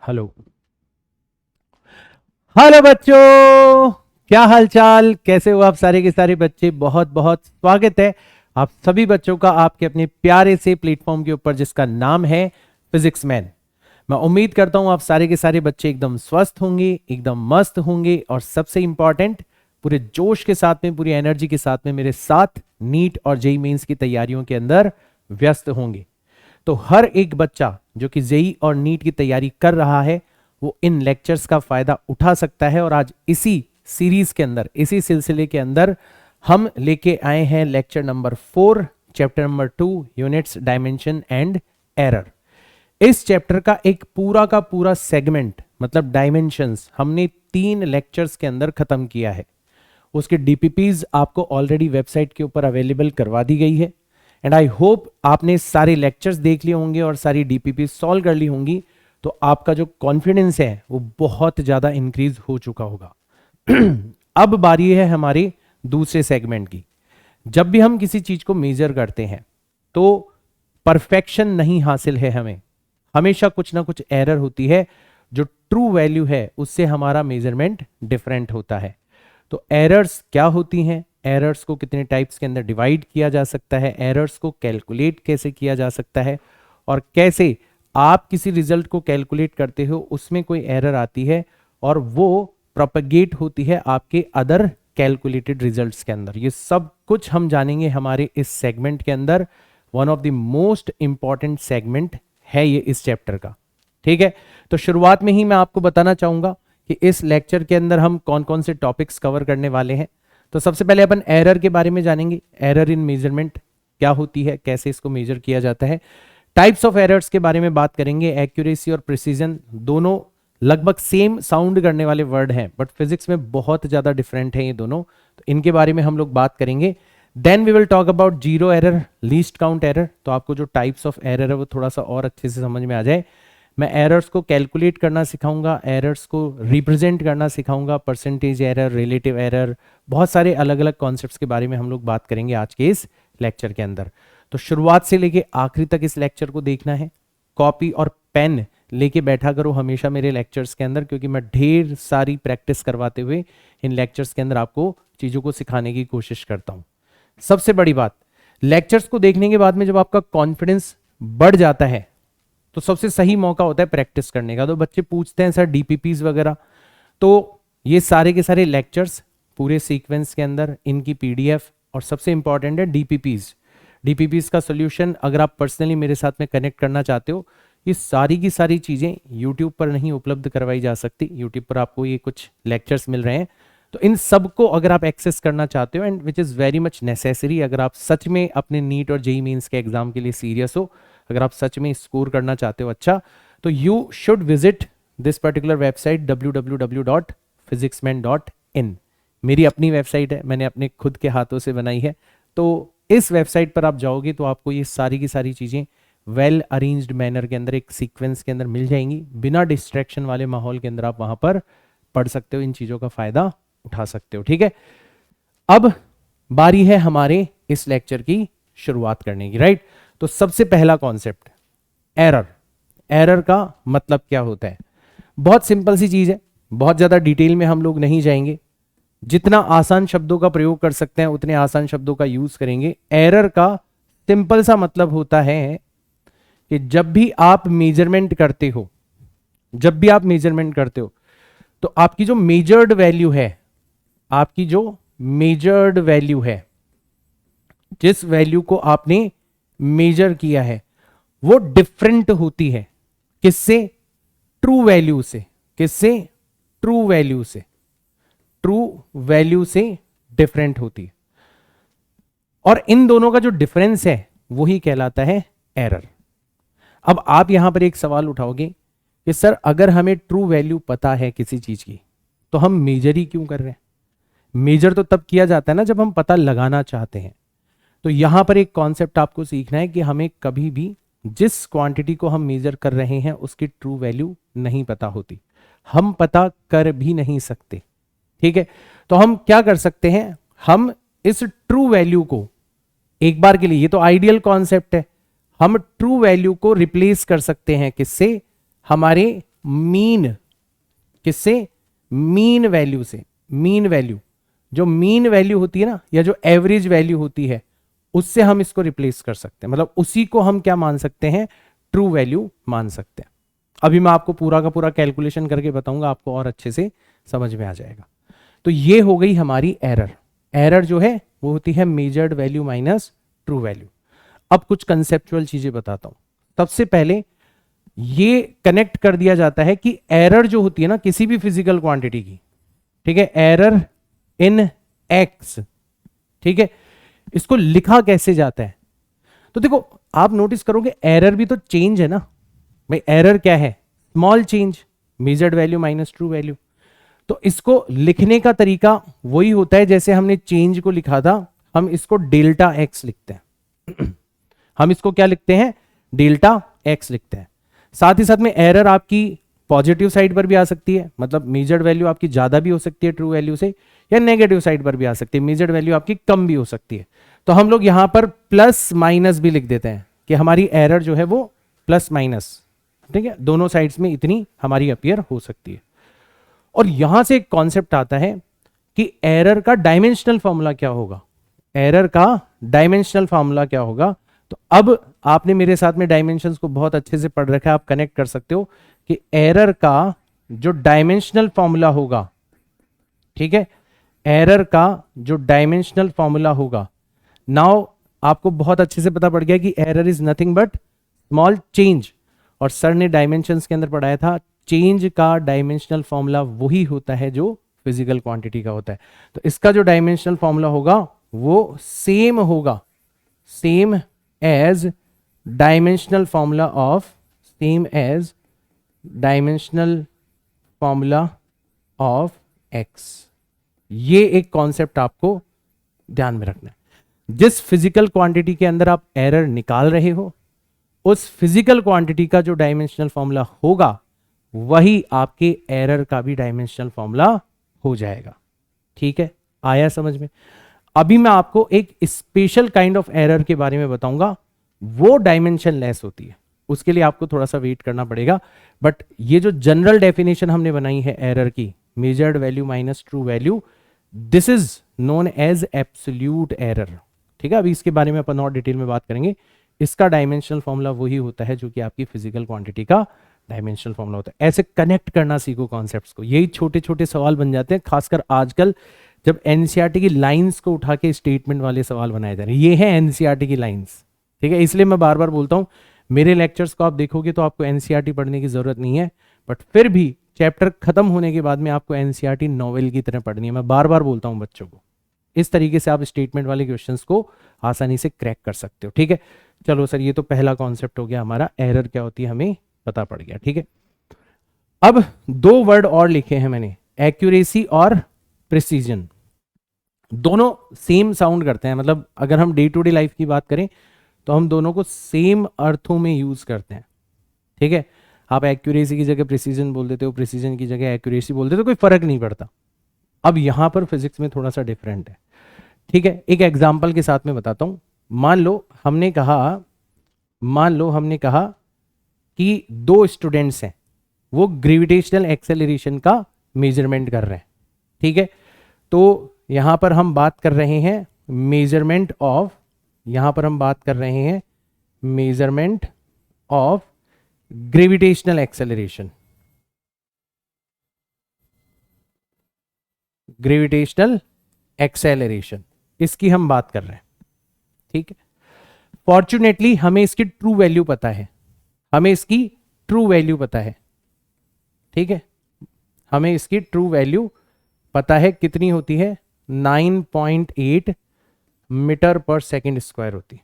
Hello. Hello बच्चों, क्या हालचाल, कैसे हो आप सारे के सारे बच्चे। बहुत बहुत स्वागत है आप सभी बच्चों का आपके अपने प्यारे से प्लेटफॉर्म के ऊपर जिसका नाम है फिजिक्स मैन। मैं उम्मीद करता हूं आप सारे के सारे बच्चे एकदम स्वस्थ होंगे, एकदम मस्त होंगे और सबसे इंपॉर्टेंट पूरे जोश के साथ में, पूरी एनर्जी के साथ में मेरे साथ नीट और जेई मेंस की तैयारियों के अंदर व्यस्त होंगे। तो हर एक बच्चा जो कि जेई और नीट की तैयारी कर रहा है वो इन लेक्चर्स का फायदा उठा सकता है। और आज इसी सीरीज के अंदर, इसी सिलसिले के अंदर हम लेके आए हैं lecture number 4, chapter number 2, units, dimension and error. इस चैप्टर का एक पूरा का पूरा सेगमेंट मतलब डायमेंशंस हमने 3 लेक्चर्स के अंदर खत्म किया है। उसके डीपीपीज आपको ऑलरेडी वेबसाइट के ऊपर अवेलेबल करवा दी गई है। एंड आई होप आपने सारे लेक्चर्स देख लिए होंगे और सारी डीपीपी सॉल्व कर ली होंगी, तो आपका जो कॉन्फिडेंस है वो बहुत ज्यादा इंक्रीज हो चुका होगा। अब बारी है हमारे दूसरे सेगमेंट की। जब भी हम किसी चीज को मेजर करते हैं तो परफेक्शन नहीं हासिल है हमें, हमेशा कुछ ना कुछ एरर होती है। जो ट्रू वैल्यू है उससे हमारा मेजरमेंट डिफरेंट होता है। तो एरर्स क्या होती हैं, एरर्स को कितने टाइप्स के अंदर डिवाइड किया जा सकता है, एरर्स को कैलकुलेट कैसे किया जा सकता है, और कैसे आप किसी रिजल्ट को कैलकुलेट करते हो उसमें कोई एरर आती है और वो प्रोपेगेट होती है आपके अदर कैलकुलेटेड रिजल्ट्स के अंदर। ये सब कुछ हम जानेंगे हमारे इस सेगमेंट के अंदर। One of the most important segment है ये इस चैप्टर का। ठीक है, तो शुरुआत में ही मैं आपको बताना चाहूंगा कि इस लेक्चर के अंदर हम कौन कौन से टॉपिक्स कवर करने वाले हैं। तो सबसे पहले अपन एरर के बारे में जानेंगे। एरर इन मेजरमेंट क्या होती है, कैसे इसको मेजर किया जाता है। टाइप्स ऑफ एरर्स के बारे में बात करेंगे। एक्यूरेसी और प्रिसीजन दोनों लगभग सेम साउंड करने वाले वर्ड हैं, बट फिजिक्स में बहुत ज्यादा डिफरेंट है ये दोनों, तो इनके बारे में हम लोग बात करेंगे। Then we will talk about zero error, least count error. तो आपको जो टाइप्स ऑफ एरर है वो थोड़ा सा और अच्छे से समझ में आ जाए। मैं एरर्स को कैलकुलेट करना सिखाऊंगा, एरर्स को रिप्रेजेंट करना सिखाऊंगा, परसेंटेज एरर, रिलेटिव एरर, बहुत सारे अलग अलग कॉन्सेप्ट्स के बारे में हम लोग बात करेंगे आज के इस लेक्चर के अंदर। तो शुरुआत से लेके आखिरी तक इस लेक्चर को देखना है। कॉपी और पेन लेके बैठा करो हमेशा मेरे लेक्चर्स के अंदर, क्योंकि मैं ढेर सारी प्रैक्टिस करवाते हुए इन लेक्चर्स के अंदर आपको चीजों को सिखाने की कोशिश करता हूं। सबसे बड़ी बात, लेक्चर्स को देखने के बाद में जब आपका कॉन्फिडेंस बढ़ जाता है तो सबसे सही मौका होता है प्रैक्टिस करने का। तो बच्चे पूछते हैं सर डीपीपीज वगैरह, तो ये सारे के सारे लेक्चर्स पूरे सीक्वेंस के अंदर, इनकी पीडीएफ, और सबसे इंपॉर्टेंट है डीपीपीज। डीपीपीज का सोल्यूशन अगर आप पर्सनली मेरे साथ में कनेक्ट करना चाहते हो, ये सारी की सारी चीजें यूट्यूब पर नहीं उपलब्ध करवाई जा सकती। यूट्यूब पर आपको ये कुछ लेक्चर्स मिल रहे हैं, तो इन सबको अगर आप एक्सेस करना चाहते हो, and which is very much necessary, अगर आप सच में अपने नीट और जेईई मेंस के एग्जाम के लिए सीरियस हो, अगर आप सच में स्कोर करना चाहते हो अच्छा, तो you should visit this particular website www.physicsman.in। मेरी अपनी वेबसाइट है, मैंने अपने खुद के हाथों से बनाई है। तो इस वेबसाइट पर आप जाओगे तो आपको ये सारी की सारी चीज़ें वेल अरेंज्ड मैनर के अंदर, एक सीक्वेंस के अंदर मिल जाएंगी। बिना डिस्ट्रैक्शन वाले माहौल के अंदर आप वहां पर पढ़ सकते हो, इन चीज़ों का फायदा उठा सकते हो। ठीक है, अब बारी है हमारे इस लेक्चर की शुरुआत करने की, राइट। तो सबसे पहला कॉन्सेप्ट, एरर। एरर का मतलब क्या होता है? बहुत सिंपल सी चीज है, बहुत ज्यादा डिटेल में हम लोग नहीं जाएंगे। जितना आसान शब्दों का प्रयोग कर सकते हैं उतने आसान शब्दों का यूज करेंगे। एरर का सिंपल सा मतलब होता है कि जब भी आप मेजरमेंट करते हो, जब भी आप मेजरमेंट करते हो, तो आपकी जो मेजर्ड वैल्यू है, आपकी जो मेजर्ड वैल्यू है, जिस वैल्यू को आपने मेजर किया है, वो डिफरेंट होती है। किससे? ट्रू वैल्यू से। किससे? ट्रू वैल्यू से। ट्रू वैल्यू से डिफरेंट होती है, और इन दोनों का जो डिफरेंस है वही कहलाता है एरर। अब आप यहां पर एक सवाल उठाओगे कि सर अगर हमें ट्रू वैल्यू पता है किसी चीज की, तो हम मेजर ही क्यों कर रहे हैं? मेजर तो तब किया जाता है ना जब हम पता लगाना चाहते हैं। तो यहां पर एक कॉन्सेप्ट आपको सीखना है कि हमें कभी भी जिस क्वांटिटी को हम मेजर कर रहे हैं उसकी ट्रू वैल्यू नहीं पता होती, हम पता कर भी नहीं सकते। ठीक है, तो हम क्या कर सकते हैं, हम इस ट्रू वैल्यू को एक बार के लिए, ये तो आइडियल कॉन्सेप्ट है, हम ट्रू वैल्यू को रिप्लेस कर सकते हैं किससे? हमारे मीन, किससे? मीन वैल्यू से। मीन वैल्यू, जो मीन वैल्यू होती है ना, या जो एवरेज वैल्यू होती है, उससे हम इसको रिप्लेस कर सकते हैं। मतलब उसी को हम क्या मान सकते हैं? ट्रू वैल्यू मान सकते हैं। अभी मैं आपको पूरा का पूरा कैलकुलेशन करके बताऊंगा, आपको और अच्छे से समझ में आ जाएगा। तो ये हो गई हमारी एरर। एरर जो है वो होती है measured value minus true value. अब कुछ कंसेप्चुअल चीजें बताता हूं। सबसे पहले ये कनेक्ट कर दिया जाता है कि एरर जो होती है ना किसी भी फिजिकल क्वांटिटी की, ठीक है, एरर इन एक्स, ठीक है, इसको लिखा कैसे जाता है? तो देखो आप नोटिस करोगे एरर भी तो चेंज है ना भाई। एरर क्या है? Small change, measured value minus true value. तो इसको लिखने का तरीका वही होता है जैसे हमने चेंज को लिखा था, हम इसको डेल्टा एक्स लिखते हैं। हम इसको क्या लिखते हैं? डेल्टा एक्स लिखते हैं। साथ ही साथ में एरर आपकी पॉजिटिव साइड पर भी आ सकती है, मतलब मेजर्ड वैल्यू आपकी ज्यादा भी हो सकती है ट्रू वैल्यू से, या नेगेटिव साइड पर भी आ सकती है, मेजर्ड वैल्यू आपकी कम भी हो सकती है। तो हम लोग यहां पर प्लस माइनस भी लिख देते हैं कि हमारी एरर जो है वो प्लस माइनस, ठीक है, दोनों साइड्स में इतनी हमारी अपीयर हो सकती है। और यहां से एक कॉन्सेप्ट आता है कि एरर का डायमेंशनल फॉर्मूला क्या होगा? एरर का डायमेंशनल फॉर्मूला क्या होगा? तो अब आपने मेरे साथ में डायमेंशंस को बहुत अच्छे से पढ़ रखा है, आप कनेक्ट कर सकते हो कि एरर का जो डायमेंशनल फॉर्मूला होगा, ठीक है, एरर का जो डायमेंशनल फॉर्मूला होगा, नाउ आपको बहुत अच्छे से पता पड़ गया कि error is nothing but small change. और सर ने डायमेंशंस के अंदर पढ़ाया था चेंज का डायमेंशनल फॉर्मूला वही होता है जो फिजिकल क्वांटिटी का होता है। तो इसका जो डायमेंशनल फॉर्मूला होगा वो सेम होगा, same as dimensional formula of, same as dimensional formula of X. ये एक कॉन्सेप्ट आपको ध्यान में रखना है। जिस फिजिकल क्वांटिटी के अंदर आप एरर निकाल रहे हो, उस फिजिकल क्वांटिटी का जो डायमेंशनल फॉर्मूला होगा वही आपके एरर का भी डायमेंशनल फॉर्मूला हो जाएगा। ठीक है, आया समझ में? अभी मैं आपको एक स्पेशल काइंड ऑफ एरर के बारे में बताऊंगा, वो डायमेंशन लेस होती है, उसके लिए आपको थोड़ा सा वेट करना पड़ेगा। बट ये जो जनरल डेफिनेशन हमने बनाई है एरर की, measured value minus true value, this is known as absolute error. ठीक है, अभी इसके बारे में अपन और डिटेल में बात करेंगे। इसका डायमेंशनल फॉर्मूला वही होता है जो कि आपकी फिजिकल क्वांटिटी का डायमेंशनल फॉर्मूला होता है। ऐसे कनेक्ट करना सीखो कॉन्सेप्ट्स को, यही छोटे छोटे सवाल बन जाते हैं, खासकर आजकल जब एनसीईआरटी की लाइंस को उठा के स्टेटमेंट वाले सवाल बनाए जा रहे हैं। ये है एनसीईआरटी की लाइंस, ठीक है, इसलिए मैं बार बार बोलता हूं मेरे लेक्चर्स को आप देखोगे तो आपको एनसीईआरटी पढ़ने की जरूरत नहीं है, बट फिर भी चैप्टर खत्म होने के बाद में आपको एनसीईआरटी नॉवेल की तरह पढ़नी है। मैं बार बार बोलता हूं बच्चों को, इस तरीके से आप स्टेटमेंट वाले क्वेश्चंस को आसानी से क्रैक कर सकते हो। ठीक है, चलो सर, ये तो पहला कॉन्सेप्ट हो गया हमारा, एरर क्या होती है हमें पता पड़ गया। ठीक है, अब दो वर्ड और लिखे हैं मैंने, एक्यूरेसी और प्रिसीजन। दोनों सेम साउंड करते हैं, मतलब अगर हम डे टू डे लाइफ की बात करें तो हम दोनों को सेम अर्थों में यूज करते हैं। ठीक है, आप एक्यूरेसी की जगह प्रिसीजन बोल देते हो, प्रिसीजन की जगह एक्यूरेसी बोल देते हो, कोई फर्क नहीं पड़ता। अब यहां पर फिजिक्स में थोड़ा सा डिफरेंट है। ठीक है, एक एग्जाम्पल के साथ में बताता हूं। मान लो हमने कहा कि दो स्टूडेंट्स हैं, वो ग्रेविटेशनल एक्सेलरेशन का मेजरमेंट कर रहे हैं। ठीक है, तो यहां पर हम बात कर रहे हैं मेजरमेंट ऑफ, ग्रेविटेशनल एक्सेलरेशन। इसकी हम बात कर रहे हैं। ठीक है, फॉर्चुनेटली हमें इसकी ट्रू वैल्यू पता है, ठीक है, हमें इसकी ट्रू वैल्यू पता है, कितनी होती है? 9.8 मीटर पर सेकेंड स्क्वायर होती है,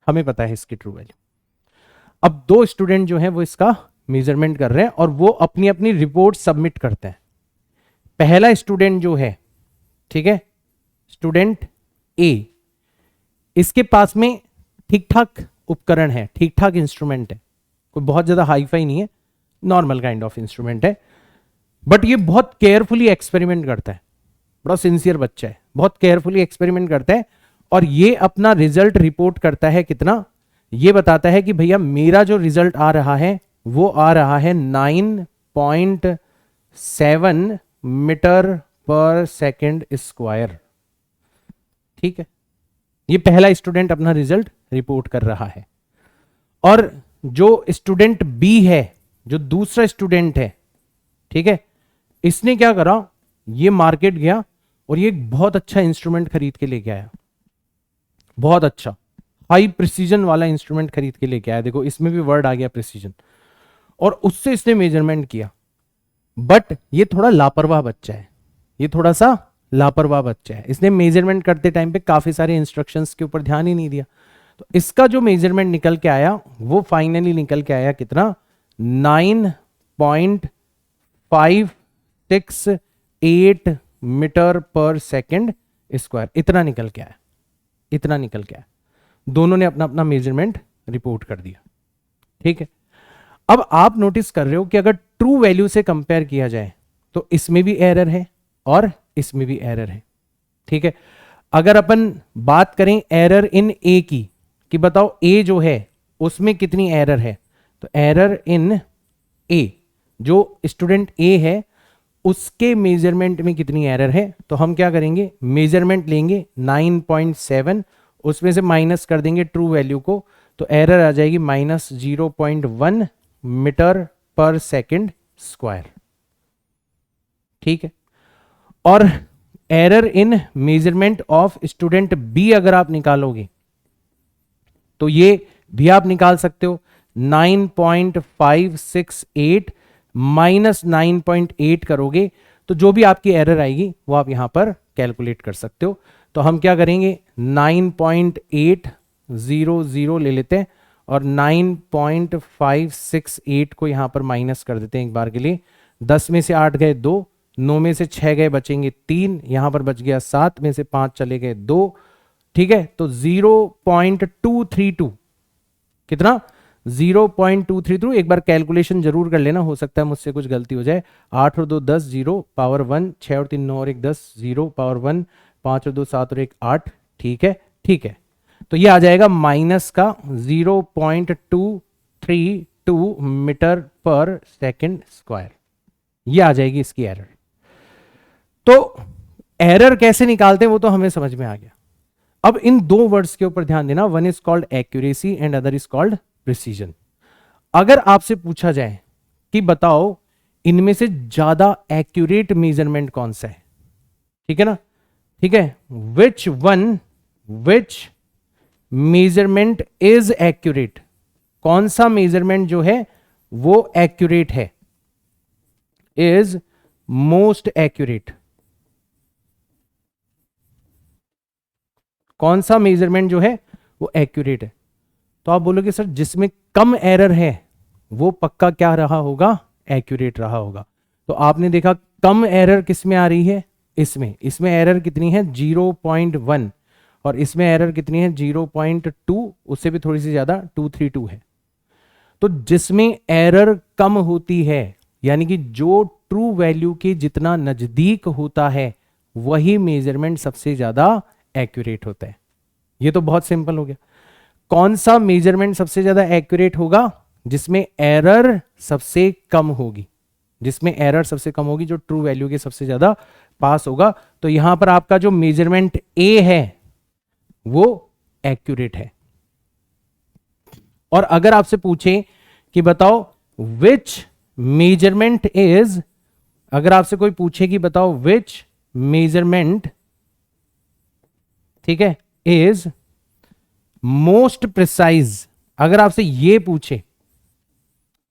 हमें पता है इसकी ट्रू वैल्यू। अब दो स्टूडेंट जो हैं वो इसका मेजरमेंट कर रहे हैं और वो अपनी अपनी रिपोर्ट सबमिट करते हैं। पहला स्टूडेंट जो है, ठीक है, स्टूडेंट ए, इसके पास में ठीक ठाक उपकरण है, ठीक ठाक इंस्ट्रूमेंट है, कोई बहुत ज्यादा हाईफाई नहीं है, नॉर्मल काइंड ऑफ इंस्ट्रूमेंट है, बट ये बहुत केयरफुली एक्सपेरिमेंट करता है, बड़ा सिंसियर बच्चा है, बहुत केयरफुली एक्सपेरिमेंट करता है और ये अपना रिजल्ट रिपोर्ट करता है। कितना? ये बताता है कि भैया मेरा जो रिजल्ट आ रहा है वो आ रहा है 9 9.7 मीटर पर सेकेंड स्क्वायर। ठीक है, ये पहला स्टूडेंट अपना रिजल्ट रिपोर्ट कर रहा है। और जो स्टूडेंट बी है, जो दूसरा स्टूडेंट है, ठीक है, इसने क्या करा, ये मार्केट गया और ये एक बहुत अच्छा इंस्ट्रूमेंट खरीद के लेके आया, बहुत अच्छा हाई प्रिसीजन वाला इंस्ट्रूमेंट खरीद के लेके आया। देखो इसमें भी वर्ड आ गया प्रिसीजन, और उससे इसने मेजरमेंट किया। बट ये थोड़ा लापरवाह बच्चा है, ये थोड़ा सा लापरवाह बच्चा है, इसने मेजरमेंट करते टाइम पे काफी सारे इंस्ट्रक्शंस के ऊपर ध्यान ही नहीं दिया। तो इसका जो मेजरमेंट निकल के आया वो फाइनली निकल के आया कितना, 9.568 मीटर पर सेकेंड स्क्वायर। इतना निकल के आया, इतना निकल के आया। दोनों ने अपना अपना मेजरमेंट रिपोर्ट कर दिया। ठीक है, अब आप नोटिस कर रहे हो कि अगर ट्रू वैल्यू से कंपेयर किया जाए तो इसमें भी एरर है और इसमें भी एरर है। ठीक है, अगर अपन बात करें एरर इन ए की, कि बताओ ए जो है उसमें कितनी एरर है, तो एरर इन ए, जो स्टूडेंट ए है उसके मेजरमेंट में कितनी एरर है, तो हम क्या करेंगे, मेजरमेंट लेंगे 9.7, उसमें से माइनस कर देंगे ट्रू वैल्यू को, तो एरर आ जाएगी -0.1 मीटर पर सेकेंड स्क्वायर। ठीक है, और error in measurement of student B अगर आप निकालोगे तो ये भी आप निकाल सकते हो, 9.568 माइनस 9.8 करोगे तो जो भी आपकी एरर आएगी वो आप यहां पर कैलकुलेट कर सकते हो। तो हम क्या करेंगे, 9.800 ले लेते हैं और 9.568 को यहां पर माइनस कर देते हैं एक बार के लिए। 10 में से 8 गए 2, 9 में से 6 गए बचेंगे 3, यहां पर बच गया 7 में से 5 चले गए 2। ठीक है, तो 0.232 कितना, 0.232। एक बार कैलकुलेशन जरूर कर लेना, हो सकता है मुझसे कुछ गलती हो जाए। 8 और 2 10, 0 पावर 1, 6 और 3 9 और 1 10, 0 पावर 1, 5 और 2 7 और 1 8। ठीक है, ठीक है, तो ये आ जाएगा माइनस का 0.232 मीटर पर सेकेंड स्क्वायर, ये आ जाएगी इसकी एरर। तो एरर कैसे निकालते हैं वो तो हमें समझ में आ गया। अब इन दो वर्ड्स के ऊपर ध्यान देना, one is called accuracy and other is called precision. अगर आपसे पूछा जाए कि बताओ इनमें से ज्यादा एक्यूरेट मेजरमेंट कौन सा है, ठीक है ना, ठीक है, विच मेजरमेंट इज एक्यूरेट, कौन सा मेजरमेंट जो है वो एक्यूरेट है, इज मोस्ट एक्यूरेट, कौन सा मेजरमेंट जो है वो एक्यूरेट है। तो आप बोलोगे सर जिसमें कम एरर है वो पक्का क्या रहा होगा, एक्यूरेट रहा होगा। तो आपने देखा कम एरर किस में आ रही है, इसमें एरर कितनी है 0.1 और इसमें एरर कितनी है 0.2, उससे भी थोड़ी सी ज्यादा 232 है। तो जिसमें एरर कम होती है यानी कि जो ट्रू वैल्यू के जितना नजदीक होता है वही मेजरमेंट सबसे ज्यादा एक्यूरेट होता है। ये तो बहुत सिंपल हो गया। कौन सा मेजरमेंट सबसे ज्यादा एक्यूरेट होगा, जिसमें एरर सबसे कम होगी, जिसमें एरर सबसे कम होगी, जो ट्रू वैल्यू के सबसे ज्यादा पास होगा। तो यहां पर आपका जो मेजरमेंट ए है वो एक्यूरेट है। और अगर आपसे पूछे कि बताओ विच मेजरमेंट इज, अगर आपसे कोई पूछे कि बताओ विच मेजरमेंट, ठीक है, इज मोस्ट प्रिसाइज, अगर आपसे ये पूछे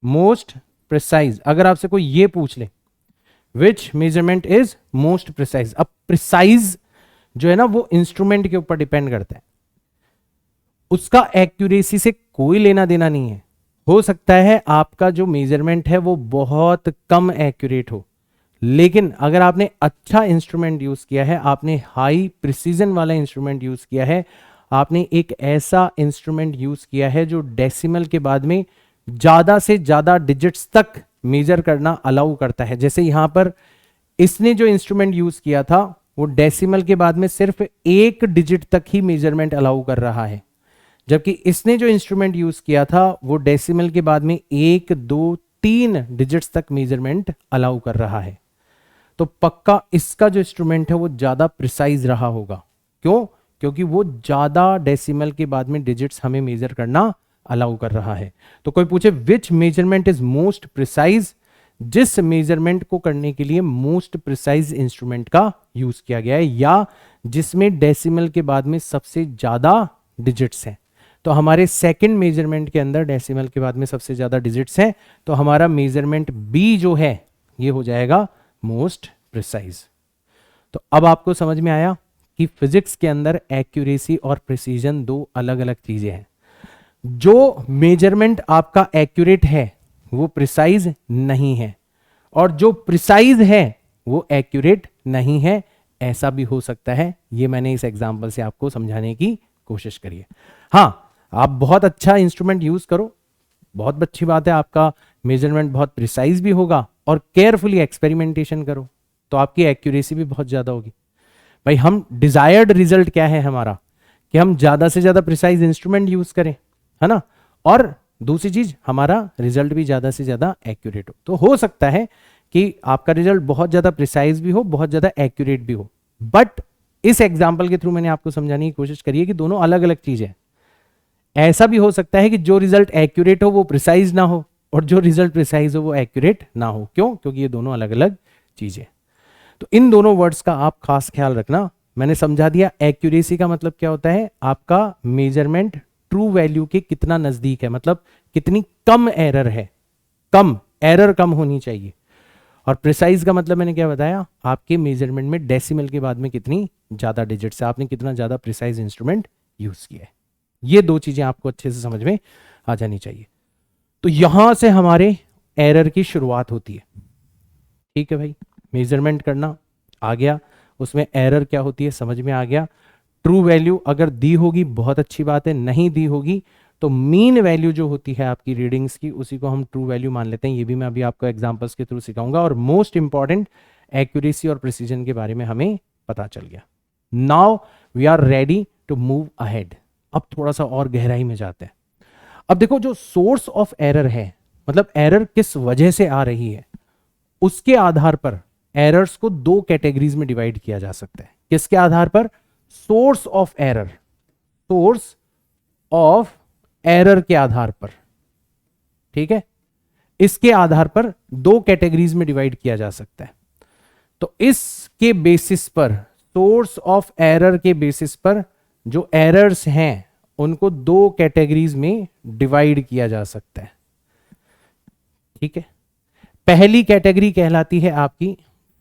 मोस्ट प्रिसाइज, अगर आपसे कोई ये पूछ ले विच मेजरमेंट इज मोस्ट प्रिसाइज। अब प्रिसाइज जो है ना वो इंस्ट्रूमेंट के ऊपर डिपेंड करता है, उसका एक्यूरेसी से कोई लेना देना नहीं है। हो सकता है आपका जो मेजरमेंट है वो बहुत कम एक्यूरेट हो, लेकिन अगर आपने अच्छा इंस्ट्रूमेंट यूज किया है, आपने हाई प्रिसीजन वाला इंस्ट्रूमेंट यूज किया है, आपने एक ऐसा इंस्ट्रूमेंट यूज किया है जो डेसिमल के बाद में ज्यादा से ज्यादा डिजिट्स तक मेजर करना अलाउ करता है। जैसे यहां पर इसने जो इंस्ट्रूमेंट यूज किया था वो डेसिमल के बाद में सिर्फ एक डिजिट तक ही मेजरमेंट अलाउ कर रहा है, जबकि इसने जो इंस्ट्रूमेंट यूज किया था वो डेसिमल के बाद में 1 2 3 डिजिट्स तक मेजरमेंट अलाउ कर रहा है, तो पक्का इसका जो इंस्ट्रूमेंट है वो ज्यादा प्रिसाइज रहा होगा। क्यों? क्योंकि वो ज्यादा डेसिमल के बाद में डिजिट्स हमें मेजर करना अलाउ कर रहा है। तो कोई पूछे विच मेजरमेंट इज मोस्ट प्रिसाइज, जिस मेजरमेंट को करने के लिए मोस्ट प्रिसाइज इंस्ट्रूमेंट का यूज किया गया है या जिसमें डेसिमल के बाद में सबसे ज्यादा डिजिट्स हैं। तो हमारे सेकंड मेजरमेंट के अंदर डेसिमल के बाद में सबसे ज्यादा डिजिट्स हैं, तो हमारा मेजरमेंट बी जो है ये हो जाएगा मोस्ट प्रिसाइज। तो अब आपको समझ में आया कि फिजिक्स के अंदर एक्यूरेसी और प्रिसीजन दो अलग अलग चीजें हैं। जो मेजरमेंट आपका एक्यूरेट है वो प्रिसाइज नहीं है, और जो प्रिसाइज है वो एक्यूरेट नहीं है। ऐसा भी हो सकता है, ये मैंने इस एग्जांपल से आपको समझाने की कोशिश करी है। हाँ, आप बहुत अच्छा इंस्ट्रूमेंट यूज करो, बहुत अच्छी बात है, आपका मेजरमेंट बहुत प्रिसाइज भी होगा, और केयरफुली एक्सपेरिमेंटेशन करो तो आपकी एक्यूरेसी भी बहुत ज्यादा होगी। भाई हम डिजायर्ड रिजल्ट क्या है हमारा, कि हम ज्यादा से ज्यादा प्रिसाइज इंस्ट्रूमेंट यूज करें, है ना, और दूसरी चीज हमारा रिजल्ट भी ज्यादा से ज्यादा एक्यूरेट हो। तो हो सकता है कि आपका रिजल्ट बहुत ज्यादा प्रिसाइज भी हो, बहुत ज्यादा एक्यूरेट भी हो, बट इस एग्जाम्पल के थ्रू मैंने आपको समझाने की कोशिश करी है कि दोनों अलग अलग चीजें हैं। ऐसा भी हो सकता है कि जो रिजल्ट एक्यूरेट हो वो प्रिसाइज ना हो, और जो रिजल्ट प्रिसाइज हो वो एक्यूरेट ना हो। क्यों? क्योंकि ये दोनों अलग अलग चीजें। तो इन दोनों वर्ड्स का आप खास ख्याल रखना। मैंने समझा दिया एक्यूरेसी का मतलब क्या होता है, आपका मेजरमेंट ट्रू वैल्यू के कितना नजदीक है, मतलब कितनी कम एरर है, कम एरर कम होनी चाहिए। और प्रिसाइज का मतलब मैंने क्या बताया, आपके मेजरमेंट में डेसिमल के बाद में कितनी ज्यादा डिजिट्स है, आपने कितना ज्यादा प्रिसाइज इंस्ट्रूमेंट यूज किया है। ये दो चीजें आपको अच्छे से समझ में आ जानी चाहिए। तो यहां से हमारे एरर की शुरुआत होती है। ठीक है भाई, मेजरमेंट करना आ गया, उसमें एरर क्या होती है समझ में आ गया। ट्रू वैल्यू अगर दी होगी बहुत अच्छी बात है, नहीं दी होगी तो मीन वैल्यू जो होती है आपकी रीडिंग्स की उसी को हम ट्रू वैल्यू मान लेते हैं। ये भी मैं अभी आपको एग्जांपल्स के थ्रू सिखाऊंगा। और मोस्ट इंपॉर्टेंट, एक्यूरेसी और प्रिसीजन के बारे में हमें पता चल गया। Now we are ready to move ahead. अब थोड़ा सा और गहराई में जाते हैं। अब देखो, जो सोर्स ऑफ एरर है, मतलब एरर किस वजह से आ रही है, उसके आधार पर एरर्स को दो कैटेगरीज में डिवाइड किया जा सकता है। किसके आधार पर? Source of error, source of error के आधार पर। ठीक है, इसके आधार पर दो कैटेगरीज में डिवाइड किया जा सकता है। तो इसके बेसिस पर, सोर्स ऑफ एरर के बेसिस पर जो एरर्स हैं उनको दो कैटेगरीज में डिवाइड किया जा सकता है। ठीक है, पहली कैटेगरी कहलाती है आपकी,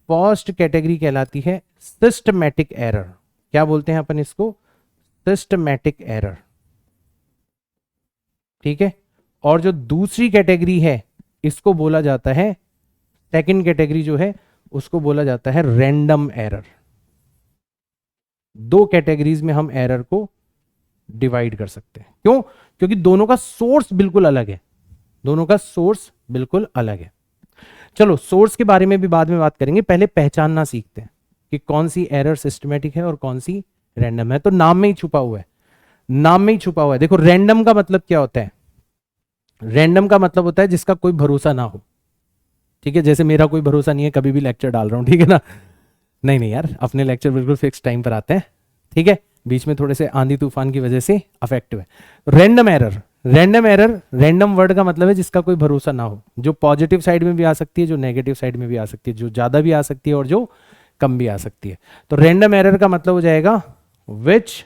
फर्स्ट कैटेगरी कहलाती है सिस्टमैटिक एरर। क्या बोलते हैं अपन इसको? Systematic error. ठीक है, और जो दूसरी कैटेगरी है इसको बोला जाता है, सेकंड कैटेगरी जो है उसको बोला जाता है रैंडम एरर। दो कैटेगरीज में हम एरर को डिवाइड कर सकते हैं। क्यों? क्योंकि दोनों का सोर्स बिल्कुल अलग है, दोनों का सोर्स बिल्कुल अलग है। चलो सोर्स के बारे में भी बाद में बात करेंगे, पहले पहचानना सीखते हैं कि कौन सी एरर सिस्टमैटिक है और कौन सी रैंडम है। तो नाम में ही छुपा हुआ है, नाम में ही छुपा हुआ है। देखो रैंडम का मतलब क्या होता है? रैंडम का मतलब होता है जिसका कोई भरोसा ना हो। ठीक है, जैसे मेरा कोई भरोसा नहीं है, कभी भी लेक्चर डाल रहा हूं, ठीक है ना। नहीं नहीं यार, अपने लेक्चर बिल्कुल फिक्स टाइम पर आते हैं। ठीक है, बीच में थोड़े से आंधी तूफान की वजह से अफेक्ट हुए। Random error, random error, random word का मतलब है जिसका कोई भरोसा ना हो, जो पॉजिटिव साइड में भी आ सकती है, जो नेगेटिव साइड में भी आ सकती है, जो ज्यादा भी आ सकती है और जो कम भी आ सकती है। तो रैंडम एरर का मतलब हो जाएगा which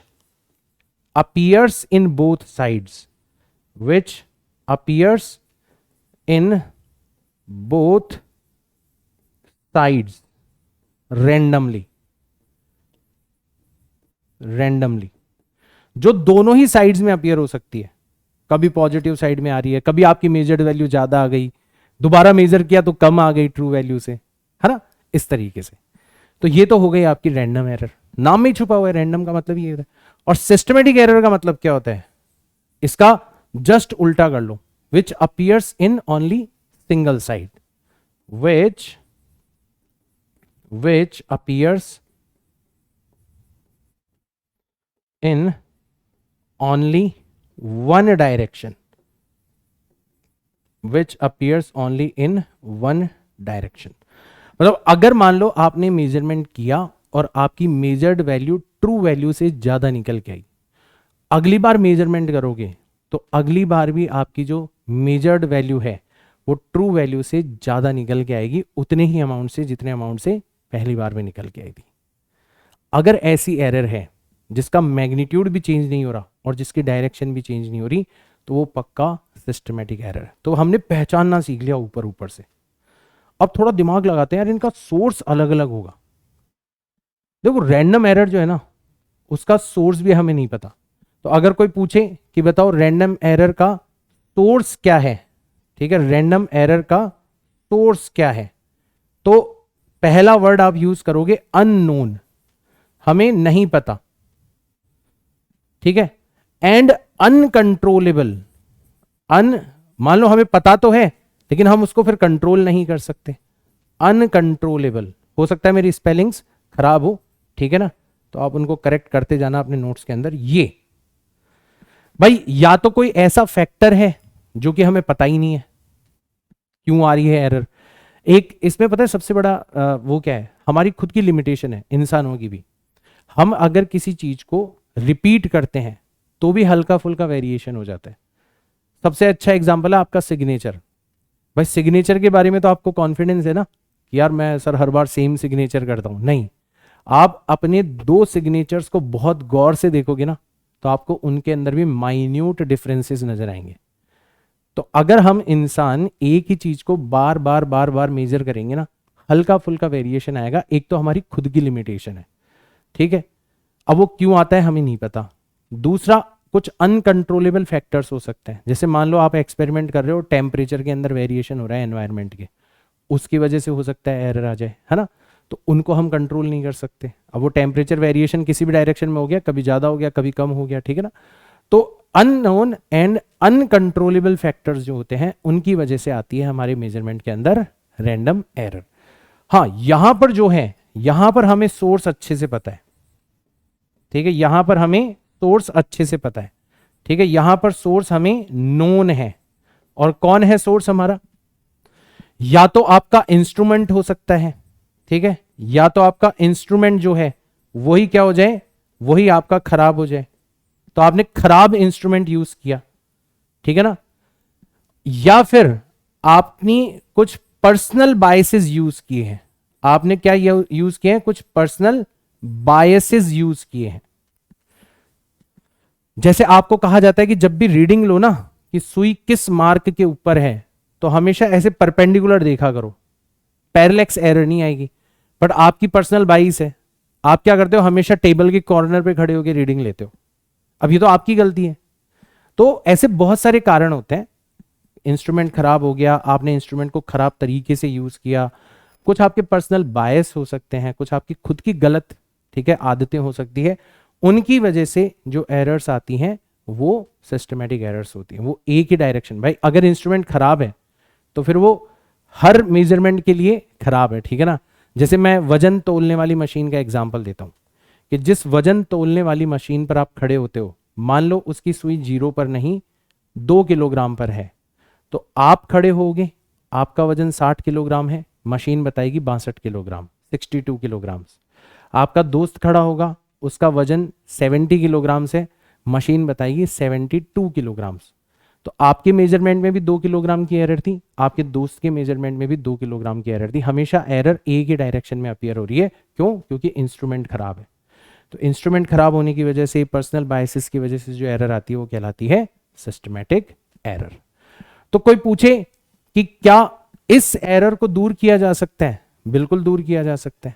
appears in both sides, which appears in both sides randomly, randomly, जो दोनों ही साइड्स में अपीयर हो सकती है। कभी पॉजिटिव साइड में आ रही है, कभी आपकी मेजर्ड वैल्यू ज्यादा आ गई, दोबारा मेजर किया तो कम आ गई ट्रू वैल्यू से, है ना, इस तरीके से। तो ये तो हो गई आपकी रैंडम एरर, नाम में ही छुपा हुआ है, रैंडम का मतलब ये है। और सिस्टमेटिक एरर का मतलब क्या होता है? इसका जस्ट उल्टा कर लो, which appears in only single side, which appears in only one direction, which appears only in one direction. मतलब अगर मान लो आपने मेजरमेंट किया और आपकी मेजर्ड वैल्यू ट्रू वैल्यू से ज्यादा निकल के आई, अगली बार मेजरमेंट करोगे तो अगली बार भी आपकी जो मेजर्ड वैल्यू है वो ट्रू वैल्यू से ज्यादा निकल के आएगी, उतने ही अमाउंट से जितने अमाउंट से पहली बार में निकल के आई थी। अगर ऐसी एरर है जिसका मैग्नीट्यूड भी चेंज नहीं हो रहा और जिसकी डायरेक्शन भी चेंज नहीं हो रही, तो वो पक्का सिस्टमेटिक एरर है। तो हमने पहचानना सीख लिया ऊपर ऊपर से। अब थोड़ा दिमाग लगाते हैं यार, इनका सोर्स अलग अलग होगा। देखो रैंडम एरर जो है ना, उसका सोर्स भी हमें नहीं पता। तो अगर कोई पूछे कि बताओ रैंडम एरर का सोर्स क्या है, ठीक है, रैंडम एरर का सोर्स क्या है, तो पहला वर्ड आप यूज करोगे अननोन, हमें नहीं पता, ठीक है। एंड अनकंट्रोलेबल, मान लो हमें पता तो है लेकिन हम उसको फिर कंट्रोल नहीं कर सकते। अनकंट्रोलेबल, हो सकता है मेरी स्पेलिंग्स खराब हो, ठीक है ना, तो आप उनको करेक्ट करते जाना अपने नोट्स के अंदर। ये भाई या तो कोई ऐसा फैक्टर है जो कि हमें पता ही नहीं है क्यों आ रही है एरर। एक इसमें पता है सबसे बड़ा वो क्या है, हमारी खुद की लिमिटेशन है, इंसानों की भी। हम अगर किसी चीज को रिपीट करते हैं तो भी हल्का फुल्का वेरिएशन हो जाता है। सबसे अच्छा एग्जांपल है आपका सिग्नेचर। भाई सिग्नेचर के बारे में तो आपको कॉन्फिडेंस है ना कि यार मैं सर हर बार सेम सिग्नेचर करता हूं, नहीं। आप अपने दो सिग्नेचर्स को बहुत गौर से देखोगे ना तो आपको उनके अंदर भी माइन्यूट डिफरेंसेस नजर आएंगे। तो अगर हम इंसान एक ही चीज को बार बार बार बार मेजर करेंगे ना, हल्का फुल्का वेरिएशन आएगा। एक तो हमारी खुद की लिमिटेशन है, ठीक है, अब वो क्यों आता है हमें नहीं पता। दूसरा, कुछ अनकंट्रोलेबल फैक्टर्स हो सकते हैं। जैसे मान लो आप एक्सपेरिमेंट कर रहे हो, टेम्परेचर के अंदर वेरिएशन हो रहा है एनवायरनमेंट के, उसकी वजह से हो सकता है एरर आ जाए, है ना, तो उनको हम कंट्रोल नहीं कर सकते। अब वो टेम्परेचर वेरिएशन किसी भी डायरेक्शन में हो गया, कभी ज्यादा हो गया कभी कम हो गया, ठीक है ना। तो अननोन एंड अनकंट्रोलेबल फैक्टर्स जो होते हैं उनकी वजह से आती है हमारे मेजरमेंट के अंदर रैंडम एरर। हाँ, यहां पर जो है, यहां पर हमें सोर्स अच्छे से पता है, ठीक है, यहां पर हमें सोर्स अच्छे से पता है, ठीक है, यहां पर सोर्स हमें नोन है। और कौन है सोर्स हमारा? या तो आपका इंस्ट्रूमेंट हो सकता है, ठीक है, या तो आपका इंस्ट्रूमेंट जो है वही क्या हो जाए, वही आपका खराब हो जाए, तो आपने खराब इंस्ट्रूमेंट यूज किया, ठीक है ना। या फिर आपने कुछ पर्सनल बायसेस यूज किए हैं। आपने क्या यूज किए हैं? कुछ पर्सनल बायसेस यूज किए हैं। जैसे आपको कहा जाता है कि जब भी रीडिंग लो ना कि सुई किस मार्क के ऊपर है, तो हमेशा ऐसे परपेंडिकुलर देखा करो, पैरेलैक्स एरर नहीं आएगी। बट आपकी पर्सनल बाइस है, आप क्या करते हो, हमेशा टेबल के कॉर्नर पे खड़े होकर रीडिंग लेते हो। अब ये तो आपकी गलती है। तो ऐसे बहुत सारे कारण होते हैं। इंस्ट्रूमेंट खराब हो गया, आपने इंस्ट्रूमेंट को खराब तरीके से यूज किया, कुछ आपके पर्सनल बायस हो सकते हैं, कुछ आपकी खुद की गलत, ठीक है, आदतें हो सकती है। उनकी वजह से जो एरर्स आती हैं वो सिस्टमैटिक एरर्स होती हैं, वो एक ही डायरेक्शन। भाई अगर इंस्ट्रूमेंट खराब है तो फिर वो हर मेजरमेंट के लिए खराब है, ठीक है ना। जैसे मैं वजन तोलने वाली मशीन का एग्जांपल देता हूं कि जिस वजन तोलने वाली मशीन पर आप खड़े होते हो, मान लो उसकी सुई 0 पर नहीं 2 किलोग्राम पर है, तो आप खड़े होगे, आपका वजन 60 किलोग्राम है, मशीन बताएगी 62 किलोग्राम, 62 किलोग्राम। आपका दोस्त खड़ा होगा, उसका वजन 70 किलोग्राम से, मशीन बताएगी 72 किलोग्राम। तो आपके मेजरमेंट में भी 2 किलोग्राम की एरर थी, आपके दोस्त के मेजरमेंट में भी 2 किलोग्राम की एरर थी। हमेशा एरर एक ही डायरेक्शन में अपीयर हो रही है। क्यों? क्योंकि इंस्ट्रूमेंट खराब है। तो इंस्ट्रूमेंट खराब होने की वजह से, पर्सनल बायसेस की वजह से जो एरर आती है वो कहलाती है सिस्टमैटिक एरर। तो कोई पूछे कि क्या इस एरर को दूर किया जा सकता है? बिल्कुल दूर किया जा सकता है,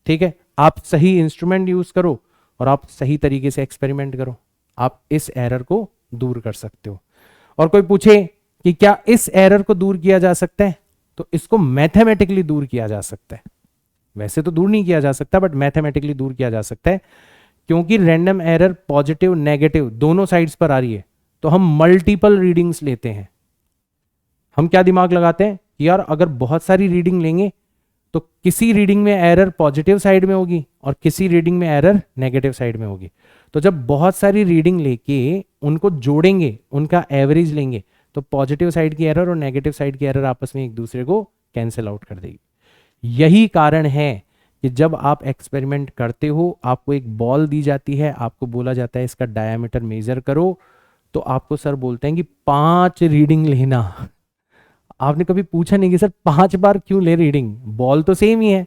ठीक है। आप सही इंस्ट्रूमेंट यूज करो और आप सही तरीके से एक्सपेरिमेंट करो, आप इस एरर को दूर कर सकते हो। और कोई पूछे कि क्या इस एरर को दूर किया जा सकता है, तो इसको मैथमेटिकली दूर किया जा सकता है। वैसे तो दूर नहीं किया जा सकता, बट मैथमेटिकली दूर किया जा सकता है। क्योंकि रैंडम एरर पॉजिटिव नेगेटिव दोनों साइड्स पर आ रही है, तो हम मल्टीपल रीडिंग्स लेते हैं। हम क्या दिमाग लगाते हैं कि यार अगर बहुत सारी रीडिंग लेंगे तो किसी रीडिंग में एरर पॉजिटिव साइड में होगी और किसी रीडिंग में एरर नेगेटिव साइड में होगी। तो जब बहुत सारी रीडिंग लेके उनको जोड़ेंगे, उनका एवरेज लेंगे, तो पॉजिटिव साइड की एरर और नेगेटिव साइड की एरर आपस में एक दूसरे को कैंसिल आउट कर देगी। यही कारण है कि जब आप एक्सपेरिमेंट करते हो, आपको एक बॉल दी जाती है, आपको बोला जाता है इसका डायामीटर मेजर करो, तो आपको सर बोलते हैं कि 5 रीडिंग लेना। आपने कभी पूछा नहीं कि सर 5 बार क्यों ले रीडिंग, बॉल तो सेम ही है,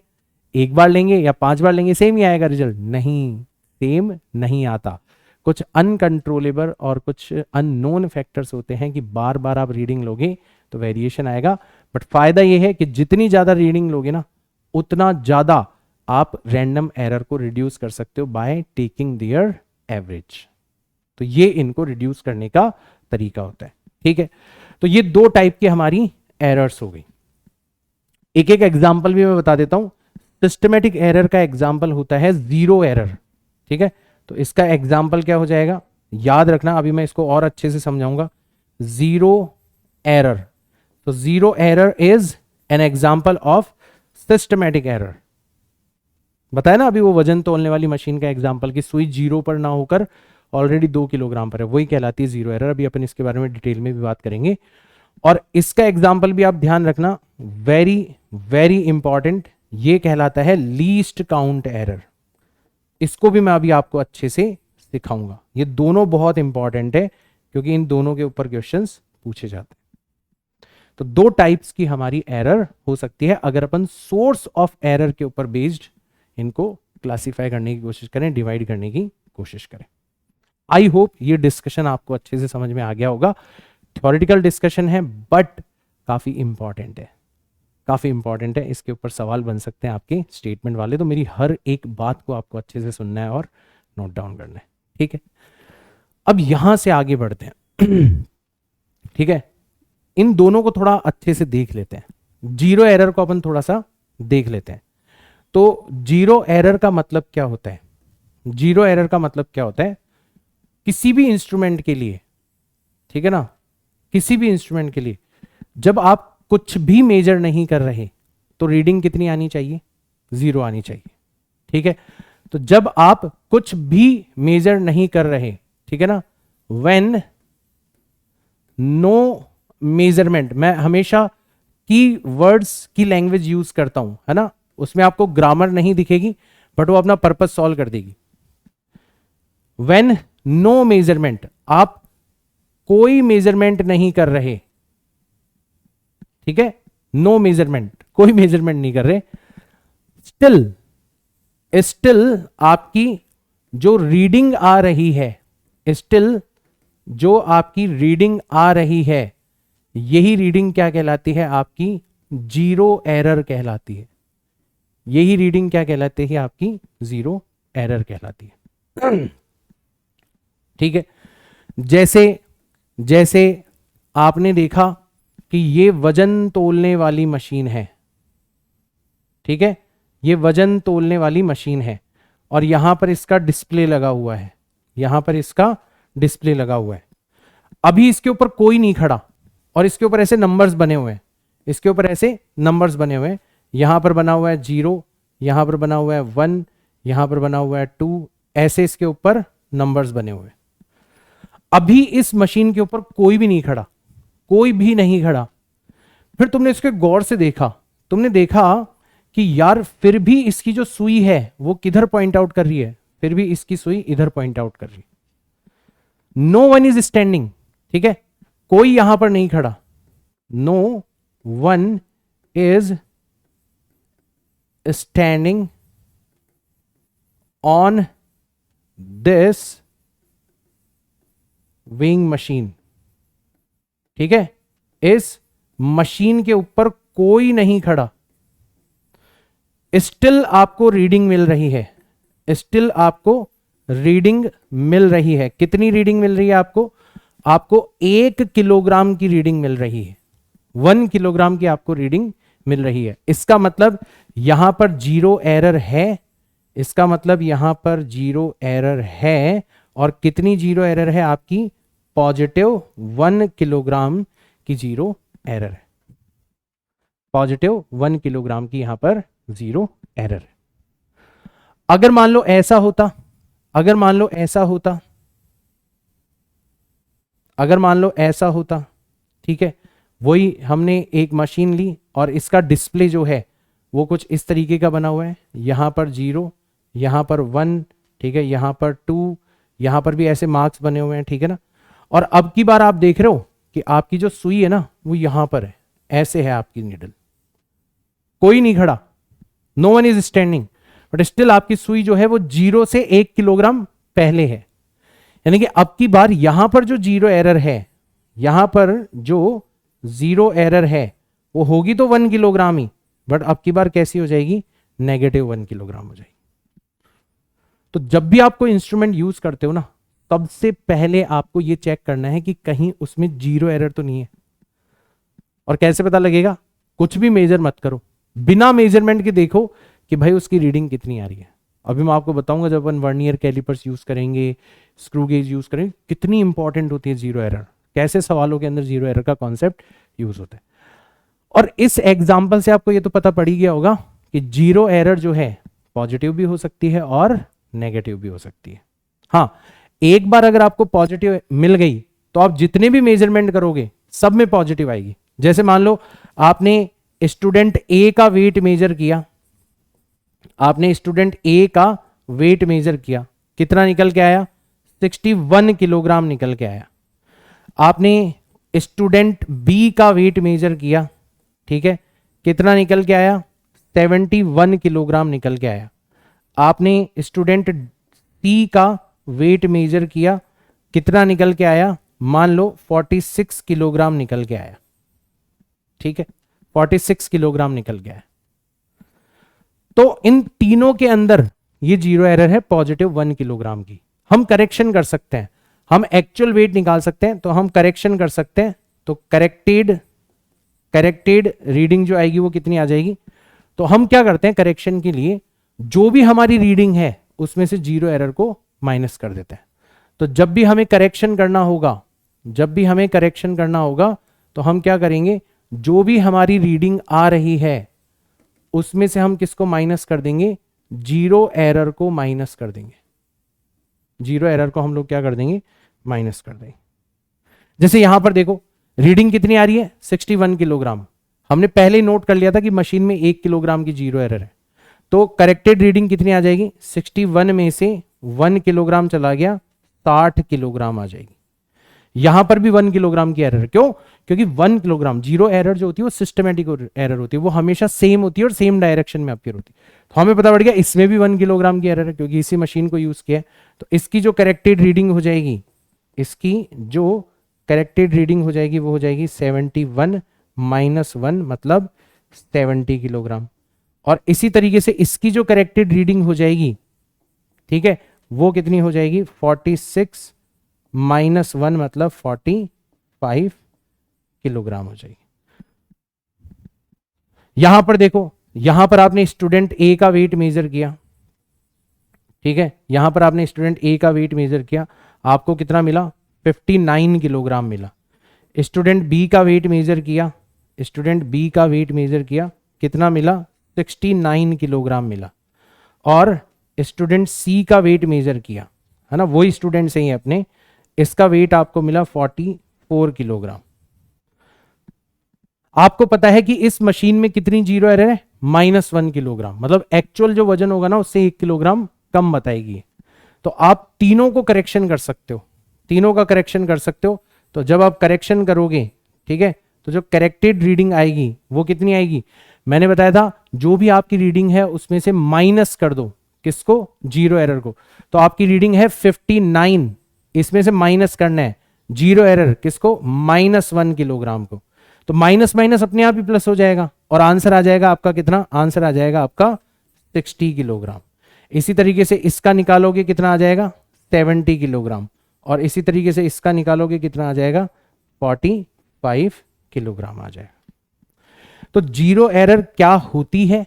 एक बार लेंगे या 5 बार लेंगे सेम ही आएगा रिजल्ट? नहीं, सेम नहीं आता। कुछ अनकंट्रोलेबल और कुछ अननोन फैक्टर्स होते हैं कि बार बार आप रीडिंग लोगे तो वेरिएशन आएगा। बट फायदा ये है कि जितनी ज्यादा रीडिंग लोगे ना, उतना ज्यादा आप रैंडम एरर को रिड्यूस कर सकते हो बाय टेकिंग देयर एवरेज। तो ये इनको रिड्यूस करने का तरीका होता है। ठीक है, तो ये 2 टाइप की हमारी एरर्स हो गई। एक एक एग्जांपल भी मैं बता देता हूं। सिस्टमेटिक एरर का एग्जांपल होता है जीरो एरर। ठीक है, तो इसका एग्जांपल क्या हो जाएगा, याद रखना, अभी मैं इसको और अच्छे से समझाऊंगा। जीरो एरर, तो zero error is an example of systematic error. बताया ना अभी वो वजन तोलने वाली मशीन का एग्जांपल कि सुई 0 पर ना होकर ऑलरेडी 2 किलोग्राम पर है, वही कहलाती है जीरो एरर। अभी अपन इसके बारे में डिटेल में भी बात करेंगे। और इसका एग्जांपल भी आप ध्यान रखना, वेरी वेरी इंपॉर्टेंट, ये कहलाता है लीस्ट काउंट एरर। इसको भी मैं अभी आपको अच्छे से सिखाऊंगा। ये दोनों बहुत इंपॉर्टेंट है क्योंकि इन दोनों के ऊपर क्वेश्चंस पूछे जाते हैं। तो 2 टाइप्स की हमारी एरर हो सकती है अगर अपन सोर्स ऑफ एरर के ऊपर बेस्ड इनको क्लासिफाई करने की कोशिश करें, डिवाइड करने की कोशिश करें। आई होप ये डिस्कशन आपको अच्छे से समझ में आ गया होगा। थ्योरेटिकल डिस्कशन है बट काफी इंपॉर्टेंट है, काफी इंपॉर्टेंट है। इसके ऊपर सवाल बन सकते हैं आपके स्टेटमेंट वाले, तो मेरी हर एक बात को आपको अच्छे से सुनना है और नोट डाउन करना है। ठीक है, अब यहां से आगे बढ़ते हैं। ठीक है, इन दोनों को थोड़ा अच्छे से देख लेते हैं। जीरो एरर को अपन थोड़ा सा देख लेते हैं। तो जीरो एरर का मतलब क्या होता है? जीरो एरर का मतलब क्या होता है? किसी भी इंस्ट्रूमेंट के लिए, ठीक है ना, किसी भी इंस्ट्रूमेंट के लिए जब आप कुछ भी मेजर नहीं कर रहे तो रीडिंग कितनी आनी चाहिए? 0 आनी चाहिए। ठीक है, तो जब आप कुछ भी मेजर नहीं कर रहे, ठीक है ना, व्हेन नो मेजरमेंट, मैं हमेशा की वर्ड्स की लैंग्वेज यूज करता हूं, है ना, उसमें आपको ग्रामर नहीं दिखेगी बट वो अपना पर्पस सॉल्व कर देगी। व्हेन नो मेजरमेंट, आप कोई मेजरमेंट नहीं कर रहे, ठीक है, नो मेजरमेंट, कोई मेजरमेंट नहीं कर रहे, स्टिल आपकी जो रीडिंग आ रही है, स्टिल जो आपकी रीडिंग आ रही है, यही रीडिंग क्या कहलाती है? आपकी जीरो एरर कहलाती है। यही रीडिंग क्या कहलाती है? आपकी जीरो एरर कहलाती है। ठीक है, जैसे आपने देखा कि ये वजन तोलने वाली मशीन है, ठीक है, ये वजन तोलने वाली मशीन है और यहां पर इसका डिस्प्ले लगा हुआ है, यहां पर इसका डिस्प्ले लगा हुआ है। अभी इसके ऊपर कोई नहीं खड़ा और इसके ऊपर ऐसे नंबर्स बने हुए हैं, इसके ऊपर ऐसे नंबर्स बने हुए हैं, यहां पर बना हुआ है 0, यहां पर बना हुआ है 1, यहां पर बना हुआ है 2, ऐसे इसके ऊपर नंबर्स बने हुए हैं। अभी इस मशीन के ऊपर कोई भी नहीं खड़ा, कोई भी नहीं खड़ा। फिर तुमने इसके गौर से देखा, तुमने देखा कि यार फिर भी इसकी जो सुई है वो किधर पॉइंट आउट कर रही है? फिर भी इसकी सुई इधर पॉइंट आउट कर रही है। नो वन इज स्टैंडिंग, ठीक है, कोई यहां पर नहीं खड़ा, no one is standing on this weighing machine. ठीक है, इस मशीन के ऊपर कोई नहीं खड़ा, स्टिल आपको रीडिंग मिल रही है, स्टिल आपको रीडिंग मिल रही है। कितनी रीडिंग मिल रही है आपको? आपको 1 किलोग्राम की रीडिंग मिल रही है, 1 किलोग्राम की आपको रीडिंग मिल रही है। इसका मतलब यहां पर जीरो एरर है, इसका मतलब यहां पर जीरो एरर है। और कितनी जीरो एरर है आपकी? पॉजिटिव 1 किलोग्राम की जीरो एरर है, पॉजिटिव 1 किलोग्राम की यहां पर जीरो एरर है। अगर मान लो ऐसा होता, अगर मान लो ऐसा होता, अगर मान लो ऐसा होता ठीक है, वही हमने एक मशीन ली और इसका डिस्प्ले जो है वो कुछ इस तरीके का बना हुआ है, यहाँ पर 0, यहाँ पर 1, ठीक है, यहाँ पर 2, यहाँ पर भी ऐसे मार्क्स बने हुए हैं, ठीक है ना। और अब की बार आप देख रहे हो कि आपकी जो सुई है ना वो यहाँ पर है, ऐसे है आपकी नीडल, कोई नहीं खड़ा, no one is standing, but still आपकी सुई जो है वो 0 से 1 किलोग्राम पहले है। यानी कि अब की बार यहां पर जो 0 एरर है, यहां पर जो 0 एरर है वो होगी तो 1 किलोग्राम ही, बट अब की बार कैसी हो जाएगी, -1 किलोग्राम हो जाएगी। तो जब भी आप कोई इंस्ट्रूमेंट यूज करते हो ना, सबसे पहले आपको ये चेक करना है कि कहीं उसमें 0 एरर तो नहीं है। और कैसे पता लगेगा, कुछ भी मेजर मत करो, बिना मेजरमेंट के देखो कि भाई उसकी रीडिंग कितनी आ रही है। अभी मैं आपको बताऊंगा जब अपन वर्नियर कैलिपर्स यूज करेंगे, स्क्रू गेज यूज करेंगे, कितनी इंपॉर्टेंट होती है 0 एरर, कैसे सवालों के अंदर 0 एरर का कॉन्सेप्ट यूज होता है। और इस एग्जाम्पल से आपको ये तो पता पड़ ही गया होगा कि 0 एरर जो है पॉजिटिव भी हो सकती है और नेगेटिव भी हो सकती है। हाँ, एक बार अगर आपको पॉजिटिव मिल गई तो आप जितने भी मेजरमेंट करोगे सब में पॉजिटिव आएगी। जैसे मान लो आपने स्टूडेंट ए का वेट मेजर किया, आपने स्टूडेंट ए का वेट मेजर किया, कितना निकल के आया, 61 किलोग्राम निकल के आया। आपने स्टूडेंट बी का वेट मेजर किया, ठीक है, कितना निकल के आया, 71 किलोग्राम निकल के आया। आपने स्टूडेंट सी का वेट मेजर किया, कितना निकल के आया, मान लो 46 किलोग्राम निकल के आया, ठीक है, 46 किलोग्राम निकल गया है। तो इन तीनों के अंदर ये 0 एरर है पॉजिटिव 1 किलोग्राम की। हम करेक्शन कर सकते हैं, हम एक्चुअल वेट निकाल सकते हैं, तो हम करेक्शन कर सकते हैं। तो करेक्टेड रीडिंग जो आएगी वो कितनी आ जाएगी। तो हम क्या करते हैं करेक्शन के लिए, जो भी हमारी रीडिंग है उसमें से 0 एरर को माइनस कर देते हैं। तो जब भी हमें करेक्शन करना होगा, तो हम क्या करेंगे, जो भी हमारी रीडिंग आ रही है उसमें से हम किसको माइनस कर देंगे, 0 एरर को माइनस कर देंगे। 0 एरर को हम लोग क्या कर देंगे, माइनस कर देंगे। जैसे यहां पर देखो रीडिंग कितनी आ रही है, 61 किलोग्राम। हमने पहले ही नोट कर लिया था कि मशीन में 1 किलोग्राम की 0 एरर है। तो करेक्टेड रीडिंग कितनी आ जाएगी, 61 में से 1 किलोग्राम चला गया, 60 किलोग्राम आ जाएगी। यहां पर भी 1 किलोग्राम की एरर, क्यों, क्योंकि 1 किलोग्राम 0 एरर जो होती है वो सिस्टमेटिक एरर होती है, वो हमेशा सेम होती है और सेम डायरेक्शन में अपीयर होती है। तो हमें पता पड़ गया इसमें भी 1 किलोग्राम की एरर है क्योंकि इसी मशीन को यूज किया है। तो इसकी जो करेक्टेड रीडिंग हो जाएगी, वो हो जाएगी 71 - 1 मतलब 70 किलोग्राम। और इसी तरीके से इसकी जो करेक्टेड रीडिंग हो जाएगी, ठीक है, वो कितनी हो जाएगी, 46 - 1 मतलब 45 किलोग्राम हो जाएगी। यहां पर देखो, यहां पर आपने स्टूडेंट ए का वेट मेजर किया, ठीक है, यहां पर आपने स्टूडेंट ए का वेट मेजर किया, आपको कितना मिला, 59 किलोग्राम मिला। स्टूडेंट बी का वेट मेजर किया, कितना मिला, 69 किलोग्राम मिला। और स्टूडेंट सी का वेट मेजर किया, है ना, वही स्टूडेंट से ही अपने, इसका वेट आपको मिला 44 किलोग्राम। आपको पता है कि इस मशीन में कितनी 0 एरर है, -1 किलोग्राम, मतलब एक्चुअल जो वजन होगा ना उससे 1 किलोग्राम कम बताएगी। तो आप तीनों को करेक्शन कर सकते हो, तो जब आप करेक्शन करोगे, ठीक है, तो जो करेक्टेड रीडिंग आएगी वो कितनी आएगी, मैंने बताया था जो भी आपकी रीडिंग है उसमें से माइनस कर दो, किसको, 0 एरर को। तो आपकी रीडिंग है 59, इसमें से माइनस करना है 0 एरर किसको, -1 किलोग्राम को। तो माइनस माइनस अपने आप ही प्लस हो जाएगा और आंसर आ जाएगा आपका कितना, आंसर आ जाएगा आपका 60 किलोग्राम। इसी तरीके से इसका निकालोगे कितना आ जाएगा, 70 किलोग्राम। और इसी तरीके से इसका निकालोगे कितना आ जाएगा, 45 किलोग्राम आ जाएगा। तो 0 एरर क्या होती है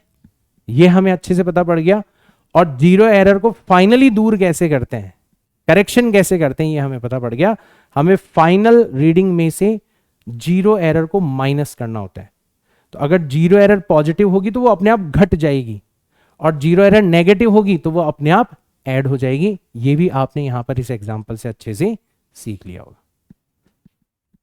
ये हमें अच्छे से पता पड़ गया। और 0 एरर को फाइनली दूर कैसे करते हैं, करेक्शन कैसे करते हैं, ये हमें पता पड़ गया। हमें फाइनल रीडिंग में से 0 एरर को माइनस करना होता है। तो अगर 0 एरर पॉजिटिव होगी तो वो अपने आप घट जाएगी, और 0 एरर नेगेटिव होगी तो वो अपने आप ऐड हो जाएगी। ये भी आपने यहां पर इस एग्जांपल से अच्छे से सीख लिया होगा।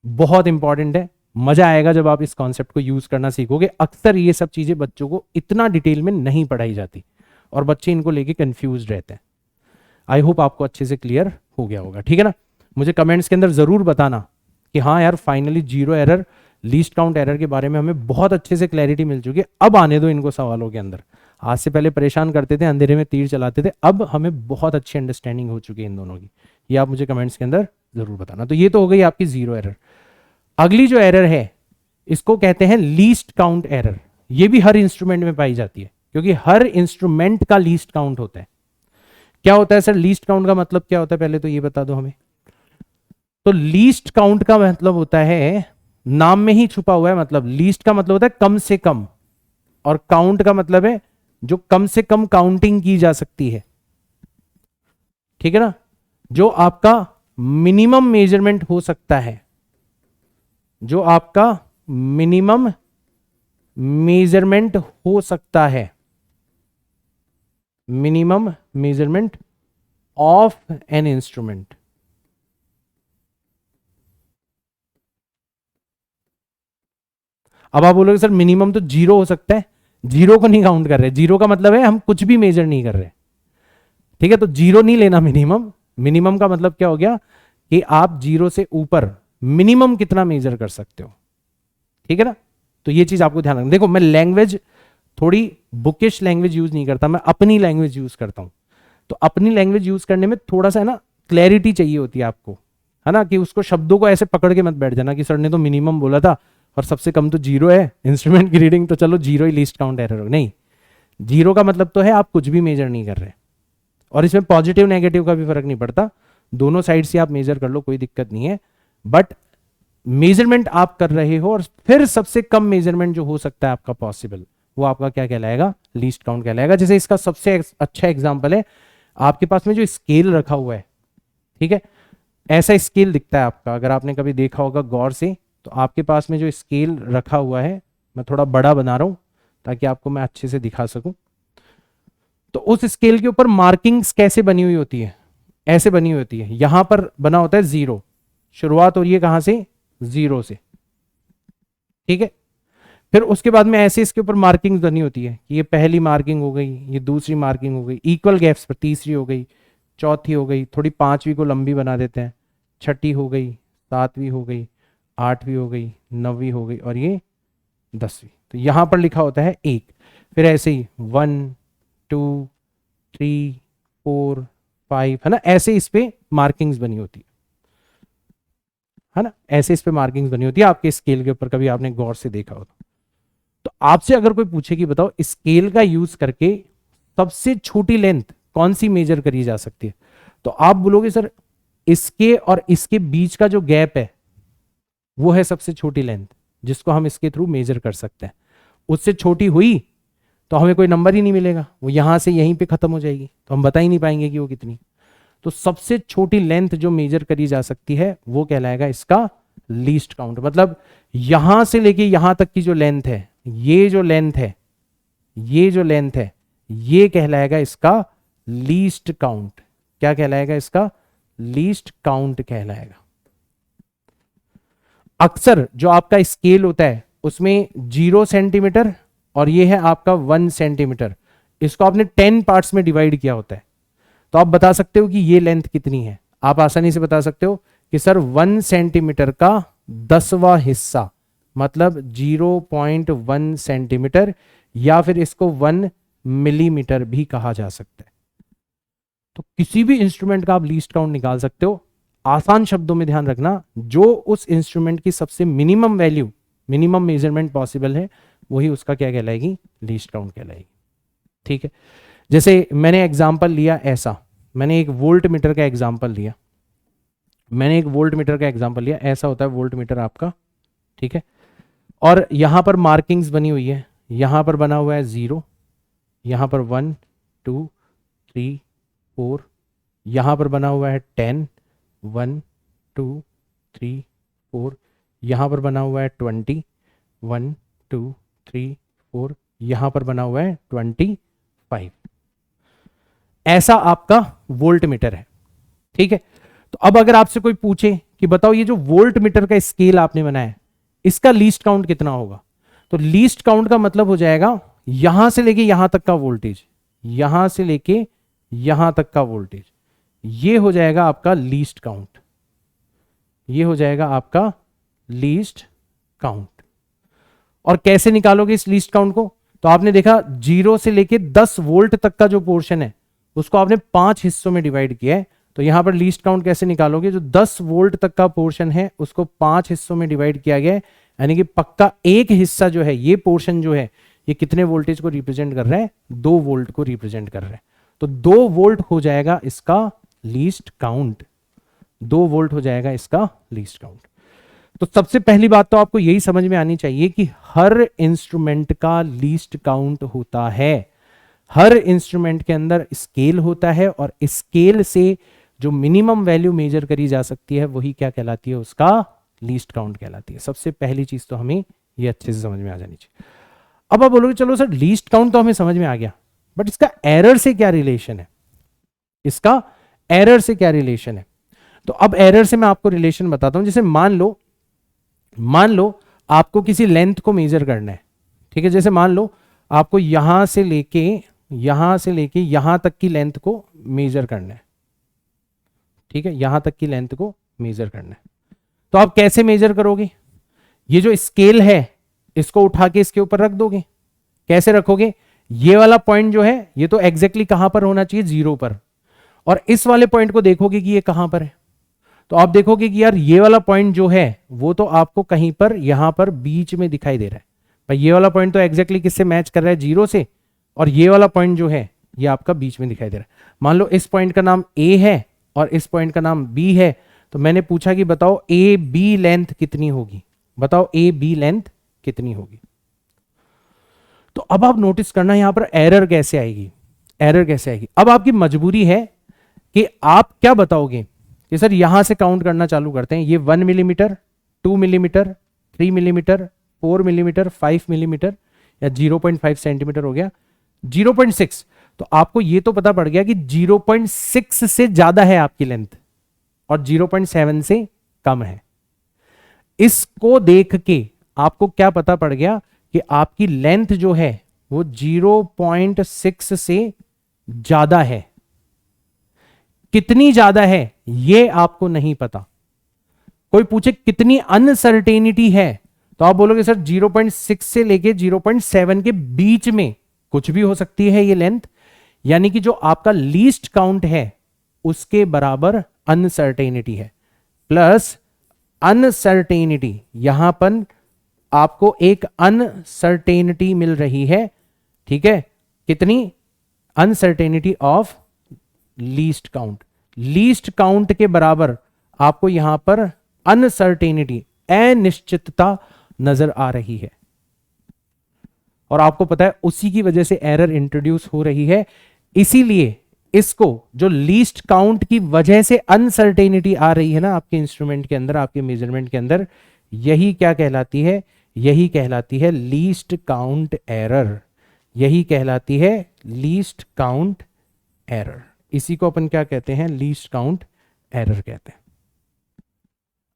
बहुत इंपॉर्टेंट है, मजा आएगा जब आप इस कॉन्सेप्ट को यूज करना सीखोगे। अक्सर ये सब चीजें बच्चों को इतना डिटेल में नहीं पढ़ाई जाती और बच्चे इनको लेके कंफ्यूज रहते हैं। आई होप आपको अच्छे से क्लियर हो गया होगा, ठीक है ना। मुझे कमेंट्स के अंदर जरूर बताना कि हाँ यार finally zero error, least count error के बारे में हमें बहुत अच्छे से क्लैरिटी मिल चुकी है। अब आने दो इनको सवालों के अंदर। आज से पहले परेशान करते थे, अंधेरे में तीर चलाते थे, अब हमें बहुत अच्छी अंडरस्टैंडिंग हो चुकी है इन दोनों की। ये आप मुझे कमेंट्स के अंदर जरूर बताना। तो ये तो हो गई आपकी जीरो एरर। अगली जो एरर है इसको कहते हैं लीस्ट काउंट एरर। ये भी हर इंस्ट्रूमेंट में पाई जाती है क्योंकि हर इंस्ट्रूमेंट का लीस्ट काउंट होता है। क्या होता है सर लीस्ट काउंट का मतलब क्या होता है, पहले तो ये बता दो हमें। तो लीस्ट काउंट का मतलब होता है, नाम में ही छुपा हुआ है, मतलब लीस्ट का मतलब होता है कम से कम, और काउंट का मतलब है जो कम से कम काउंटिंग की जा सकती है, ठीक है ना। जो आपका मिनिमम मेजरमेंट हो सकता है, जो आपका मिनिमम मेजरमेंट हो सकता है, minimum measurement of an instrument. अब आप बोलोगे सर मिनिमम तो जीरो हो सकता है, जीरो को नहीं काउंट कर रहे। जीरो का मतलब है हम कुछ भी मेजर नहीं कर रहे, ठीक है। तो जीरो नहीं लेना मिनिमम। मिनिमम का मतलब क्या हो गया कि आप जीरो से ऊपर मिनिमम कितना मेजर कर सकते हो, ठीक है ना। तो ये चीज आपको ध्यान रखना। देखो मैं लैंग्वेज थोड़ी बुकिश लैंग्वेज यूज नहीं करता, मैं अपनी लैंग्वेज यूज करता हूं। तो अपनी लैंग्वेज यूज करने में थोड़ा सा है ना क्लैरिटी चाहिए होती है आपको, है ना, कि उसको शब्दों को ऐसे पकड़ के मत बैठ जाना कि सर ने तो मिनिमम बोला था और सबसे कम तो जीरो है, इंस्ट्रूमेंट की रीडिंग तो चलो जीरो ही लीस्ट काउंट एरर हो। नहीं, जीरो का मतलब तो है आप कुछ भी मेजर नहीं कर रहे, और इसमें पॉजिटिव नेगेटिव का भी फर्क नहीं पड़ता, दोनों साइड से आप मेजर कर लो, कोई दिक्कत नहीं है। बट मेजरमेंट आप कर रहे हो और फिर सबसे कम मेजरमेंट जो हो सकता है आपका पॉसिबल, वो आपका क्या कहलाएगा, लीस्ट काउंट कहलाएगा। जैसे इसका सबसे अच्छा एग्जांपल है, आपके पास में जो स्केल रखा हुआ है, ठीक है, ऐसा स्केल दिखता है आपका, अगर आपने कभी देखा होगा गौर से, तो आपके पास में जो स्केल रखा हुआ है, मैं थोड़ा बड़ा बना रहा हूं ताकि आपको मैं अच्छे से दिखा सकूं। तो उस स्केल के ऊपर मार्किंग्स कैसे बनी हुई होती है, ऐसे बनी हुई होती है। यहां पर बना होता है जीरो, शुरुआत हो रही है कहां से, जीरो से, ठीक है। फिर उसके बाद में ऐसे इसके ऊपर मार्किंग बनी होती है कि ये पहली मार्किंग हो गई, ये दूसरी मार्किंग हो गई, इक्वल गैप्स पर तीसरी हो गई, चौथी हो गई, थोड़ी पांचवी को लंबी बना देते हैं, छठी हो गई, सातवीं हो गई, आठवीं हो गई, नवीं हो गई, और ये 10वीं। तो यहां पर लिखा होता है एक। फिर ऐसे ही 1 2 3 4 5, है ना, ऐसे इस पे मार्किंग्स बनी होती है ना, ऐसे इस पे मार्किंग्स बनी होती है आपके स्केल के ऊपर, कभी आपने गौर से देखा हो तो आपसे अगर कोई पूछे कि बताओ स्केल का यूज करके सबसे छोटी लेंथ कौन सी मेजर करी जा सकती है, तो आप बोलोगे सर इसके और इसके बीच का जो गैप है वो है सबसे छोटी लेंथ जिसको हम इसके थ्रू मेजर कर सकते हैं। उससे छोटी हुई तो हमें कोई नंबर ही नहीं मिलेगा, वो यहां से यहीं पे खत्म हो जाएगी, तो हम बता ही नहीं पाएंगे कि वो कितनी। तो सबसे छोटी लेंथ जो मेजर करी जा सकती है वो कहलाएगा इसका लीस्ट काउंट। मतलब यहां से लेके यहां तक की जो लेंथ है, ये जो लेंथ है, ये जो लेंथ है, ये कहलाएगा इसका लीस्ट काउंट। क्या कहलाएगा इसका, लीस्ट काउंट कहलाएगा। अक्सर जो आपका स्केल होता है उसमें 0 सेंटीमीटर और ये है आपका 1 सेंटीमीटर, इसको आपने 10 पार्ट्स में डिवाइड किया होता है। तो आप बता सकते हो कि ये लेंथ कितनी है। आप आसानी से बता सकते हो कि सर 1 सेंटीमीटर का 10वां हिस्सा मतलब 0.1 सेंटीमीटर, या फिर इसको 1 मिलीमीटर भी कहा जा सकता है। तो किसी भी इंस्ट्रूमेंट का आप लीस्ट काउंट निकाल सकते हो। आसान शब्दों में ध्यान रखना, जो उस इंस्ट्रूमेंट की सबसे minimum value, minimum measurement possible है, वही उसका क्या कहलाएगी, लीस्ट काउंट कहलाएगी, ठीक है। जैसे मैंने एग्जांपल लिया ऐसा, मैंने एक वोल्ट मीटर का एग्जांपल लिया, मैंने एक वोल्ट मीटर का एग्जांपल लिया, ऐसा होता है वोल्ट मीटर आपका, ठीक है। और यहां पर मार्किंग्स बनी हुई है, यहां पर बना हुआ है 0, यहां पर 1 2 3 4, यहां पर बना हुआ है 10, 1 2 3 4, यहां पर बना हुआ है 20, 1 2 3 4, यहां पर बना हुआ है 25। ऐसा आपका वोल्ट मीटर है, ठीक है। तो अब अगर आपसे कोई पूछे कि बताओ ये जो वोल्ट मीटर का स्केल आपने बनाया, इसका लीस्ट काउंट कितना होगा? तो लीस्ट काउंट का मतलब हो जाएगा यहां से लेके यहां तक का वोल्टेज, यहां से लेके यहां तक का वोल्टेज, ये हो जाएगा आपका लीस्ट काउंट, ये हो जाएगा आपका लीस्ट काउंट। और कैसे निकालोगे इस लीस्ट काउंट को? तो आपने देखा 0 से लेके 10 वोल्ट तक का जो पोर्शन है उसको आपने 5 हिस्सों में डिवाइड किया है। तो यहां पर लीस्ट काउंट कैसे निकालोगे? जो 10 वोल्ट तक का पोर्शन है उसको 5 हिस्सों में डिवाइड किया गया है, यानी कि पक्का एक हिस्सा जो है, ये पोर्शन जो है, ये कितने वोल्टेज को रिप्रेजेंट कर रहा है? 2 वोल्ट को रिप्रेजेंट कर रहा है। तो 2 वोल्ट हो जाएगा इसका लीस्ट काउंट, 2 वोल्ट हो जाएगा इसका लीस्ट काउंट। तो सबसे पहली बात तो आपको यही समझ में आनी चाहिए कि हर इंस्ट्रूमेंट का लीस्ट काउंट होता है। हर इंस्ट्रूमेंट के अंदर स्केल होता है और स्केल से जो मिनिमम वैल्यू मेजर करी जा सकती है वही क्या कहलाती है? उसका लीस्ट काउंट कहलाती है। सबसे पहली चीज तो हमें ये अच्छे से समझ में आ जानी चाहिए। अब आप बोलोगे चलो सर लीस्ट काउंट तो हमें समझ में आ गया, बट इसका एरर से क्या रिलेशन है? इसका एरर से क्या रिलेशन है? तो अब एरर से मैं आपको रिलेशन बताता हूं। जैसे मान लो आपको किसी लेंथ को मेजर करना है, ठीक है। जैसे मान लो आपको यहां से लेके यहां तक की लेंथ को मेजर करना है, ठीक है, यहां तक की लेंथ को मेजर करना है। तो आप कैसे मेजर करोगे? ये जो स्केल है इसको उठा के इसके ऊपर रख दोगे। कैसे रखोगे? ये वाला पॉइंट जो है ये तो एग्जैक्टली कहां पर होना चाहिए? 0 पर। और इस वाले पॉइंट को देखोगे कि ये कहां पर है, तो आप देखोगे कि यार ये वाला पॉइंट जो है वो तो आपको कहीं पर यहां पर बीच में दिखाई दे रहा है। भाई ये वाला पॉइंट तो एग्जैक्टली किससे मैच कर रहा है? 0 से। और ये वाला पॉइंट जो है ये आपका बीच में दिखाई दे रहा है। मान लो इस पॉइंट का नाम A है और इस पॉइंट का नाम B है, तो मैंने पूछा कि बताओ ए बी लेंथ कितनी होगी? बताओ ए बी लेंथ कितनी होगी? तो अब आप नोटिस करना यहां पर एरर कैसे आएगी, एरर कैसे आएगी। अब आपकी मजबूरी है कि आप क्या बताओगे कि सर यहां से काउंट करना चालू करते हैं, ये 1 millimetre, 2 millimetre, 3 millimetre, 4 millimetre, 5 millimetre या 0.5 सेंटीमीटर हो गया, 0.6। तो आपको ये तो पता पड़ गया कि 0.6 से ज्यादा है आपकी लेंथ और 0.7 से कम है। इसको देख के आपको क्या पता पड़ गया कि आपकी लेंथ जो है वो 0.6 से ज्यादा है। कितनी ज्यादा है ये आपको नहीं पता। कोई पूछे कितनी अनसर्टेनिटी है, तो आप बोलोगे सर 0.6 से लेके 0.7 के बीच में कुछ भी हो सकती है ये लेंथ, यानी कि जो आपका लीस्ट काउंट है उसके बराबर अनसर्टेनिटी है। प्लस अनसर्टेनिटी, यहां पर आपको एक अनसर्टेनिटी मिल रही है, ठीक है। कितनी? Uncertainty of least count. Least count के बराबर आपको यहां पर अनसर्टेनिटी, अनिश्चितता नजर आ रही है। और आपको पता है उसी की वजह से एरर इंट्रोड्यूस हो रही है। इसीलिए इसको जो लीस्ट काउंट की वजह से अनसर्टेनिटी आ रही है ना आपके इंस्ट्रूमेंट के अंदर, आपके मेजरमेंट के अंदर, यही क्या कहलाती है? यही कहलाती है लीस्ट काउंट एरर। यही कहलाती है लीस्ट काउंट एरर। इसी को अपन क्या कहते हैं? लीस्ट काउंट एरर कहते हैं।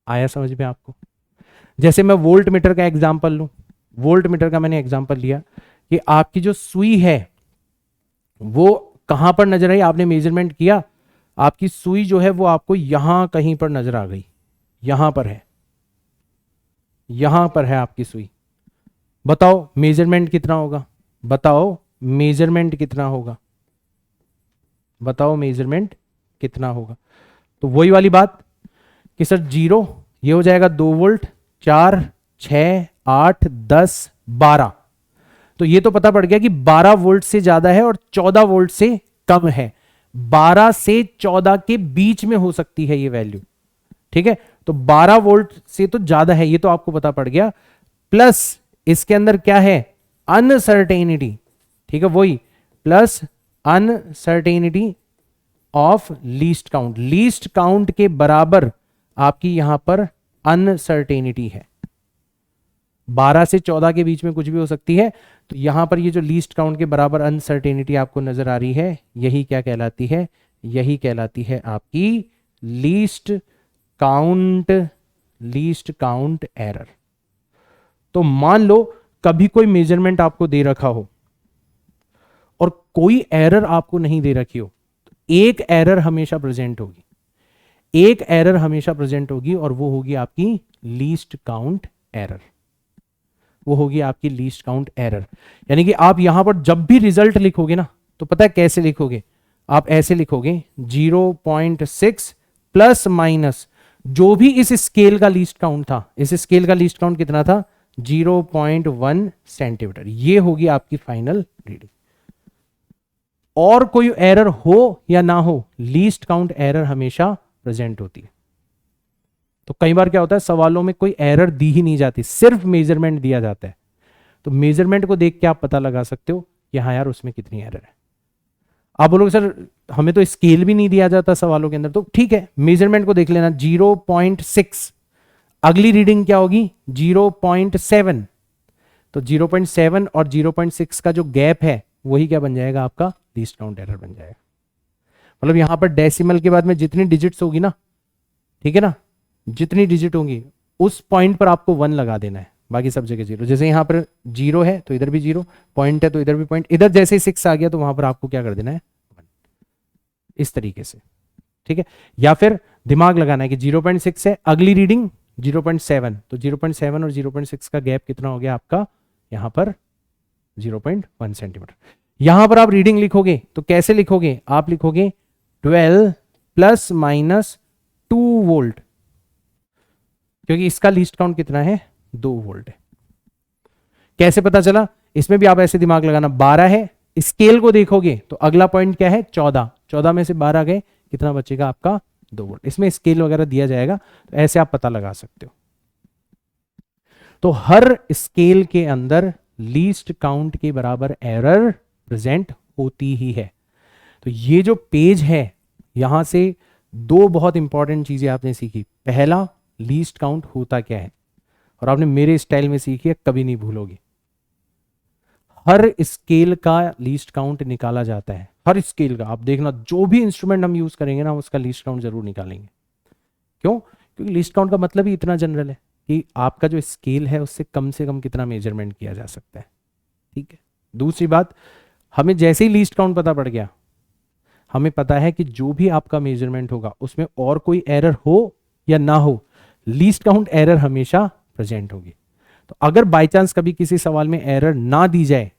आया समझ में आपको? जैसे मैं वोल्ट मीटर का एग्जांपल लूं, वोल्ट मीटर का मैंने एग्जांपल लिया कि आपकी जो सुई है वो कहां पर नजर आई? आपने मेजरमेंट किया, आपकी सुई जो है वो आपको यहां कहीं पर नजर आ गई, यहां पर है, यहां पर है आपकी सुई। बताओ मेजरमेंट कितना होगा? बताओ मेजरमेंट कितना होगा? बताओ मेजरमेंट कितना होगा? तो वही वाली बात कि सर 0 ये हो जाएगा 2 वोल्ट, 4, 6, 8, 10, 12। तो ये तो पता पड़ गया कि 12 वोल्ट से ज्यादा है और 14 वोल्ट से कम है। 12 से 14 के बीच में हो सकती है ये वैल्यू, ठीक है। तो 12 वोल्ट से तो ज्यादा है, ये तो आपको पता पड़ गया। प्लस इसके अंदर क्या है? अनसर्टेनिटी, ठीक है, वही plus uncertainty of least count. Least count के बराबर आपकी यहां पर अनसर्टेनिटी है। 12 से 14 के बीच में कुछ भी हो सकती है। तो यहां पर ये जो लीस्ट काउंट के बराबर अनसर्टेनिटी आपको नजर आ रही है, यही क्या कहलाती है? यही कहलाती है आपकी लीस्ट काउंट एरर। तो मान लो कभी कोई मेजरमेंट आपको दे रखा हो और कोई एरर आपको नहीं दे रखी हो, तो एक एरर हमेशा प्रेजेंट होगी, एक एरर हमेशा प्रेजेंट होगी, और वो होगी आपकी लीस्ट काउंट एरर। वो होगी आपकी लीस्ट काउंट एरर। यानी कि आप यहां पर जब भी रिजल्ट लिखोगे ना, तो पता है कैसे लिखोगे? आप ऐसे लिखोगे 0.6 प्लस माइनस जो भी इस स्केल का लीस्ट काउंट था। इस स्केल का लीस्ट काउंट कितना था? 0.1 सेंटीमीटर। ये होगी आपकी फाइनल रीडिंग। और कोई एरर हो या ना हो, लीस्ट काउंट एरर हमेशा प्रेजेंट होती है। तो कई बार क्या होता है, सवालों में कोई एरर दी ही नहीं जाती, सिर्फ मेजरमेंट दिया जाता है। तो मेजरमेंट को देख के आप पता लगा सकते हो कि हाँ यार उसमें कितनी एरर है। आप बोलोगे सर हमें तो स्केल भी नहीं दिया जाता सवालों के अंदर, तो ठीक है मेजरमेंट को देख लेना 0.6, अगली रीडिंग क्या होगी 0.7, तो 0.7 और 0.6 का जो गैप है वही क्या बन जाएगा? आपका लीस्ट काउंट एरर बन जाएगा। मतलब यहां पर डेसिमल के बाद में जितनी डिजिट्स होगी ना, ठीक है ना, जितनी डिजिट होंगी उस पॉइंट पर आपको 1 लगा देना है, बाकी सब जगह 0। जैसे यहां पर 0 है तो इधर भी 0, पॉइंट है तो इधर भी पॉइंट, इधर जैसे ही 6 आ गया तो वहां पर आपको क्या कर देना है? 1। इस तरीके से, ठीक है। या फिर दिमाग लगाना है कि 0.6 है, अगली रीडिंग 0.7, तो 0.7 और 0.6 का गैप कितना हो गया आपका? यहां पर 0.1 सेंटीमीटर। यहां पर आप रीडिंग लिखोगे तो कैसे लिखोगे? आप लिखोगे 12 प्लस माइनस 2 वोल्ट, क्योंकि इसका लीस्ट काउंट कितना है? 2 वोल्ट है। कैसे पता चला? इसमें भी आप ऐसे दिमाग लगाना, 12 है, स्केल को देखोगे तो अगला पॉइंट क्या है? 14, 14 में से 12 गए, कितना बचेगा आपका? 2 वोल्ट। इसमें स्केल वगैरह दिया जाएगा, तो ऐसे आप पता लगा सकते हो। तो हर स्केल के अंदर लीस्ट काउंट के बराबर एरर प्रेजेंट होती ही है। तो ये जो पेज है, यहां से 2 बहुत इंपॉर्टेंट चीजें आपने सीखी। पहला, लीस्ट काउंट होता क्या है, और आपने मेरे स्टाइल में सीखी है, कभी नहीं भूलोगे। हर स्केल का लीस्ट काउंट निकाला जाता है, हर स्केल का। आप देखना जो भी इंस्ट्रूमेंट हम यूज करेंगे ना, उसका लीस्ट काउंट जरूर निकालेंगे। क्यों? क्योंकि लीस्ट काउंट का मतलब ही इतना जनरल है कि आपका जो स्केल है उससे कम से कम कितना मेजरमेंट किया जा सकता है, ठीक है। दूसरी बात, हमें जैसे ही लीस्ट काउंट पता पड़ गया, हमें पता है कि जो भी आपका मेजरमेंट होगा उसमें और कोई एरर हो या ना हो, लीस्ट काउंट एरर हमेशा प्रेजेंट होगी। तो अगर बाय चांस कभी किसी सवाल में एरर ना दी जाए,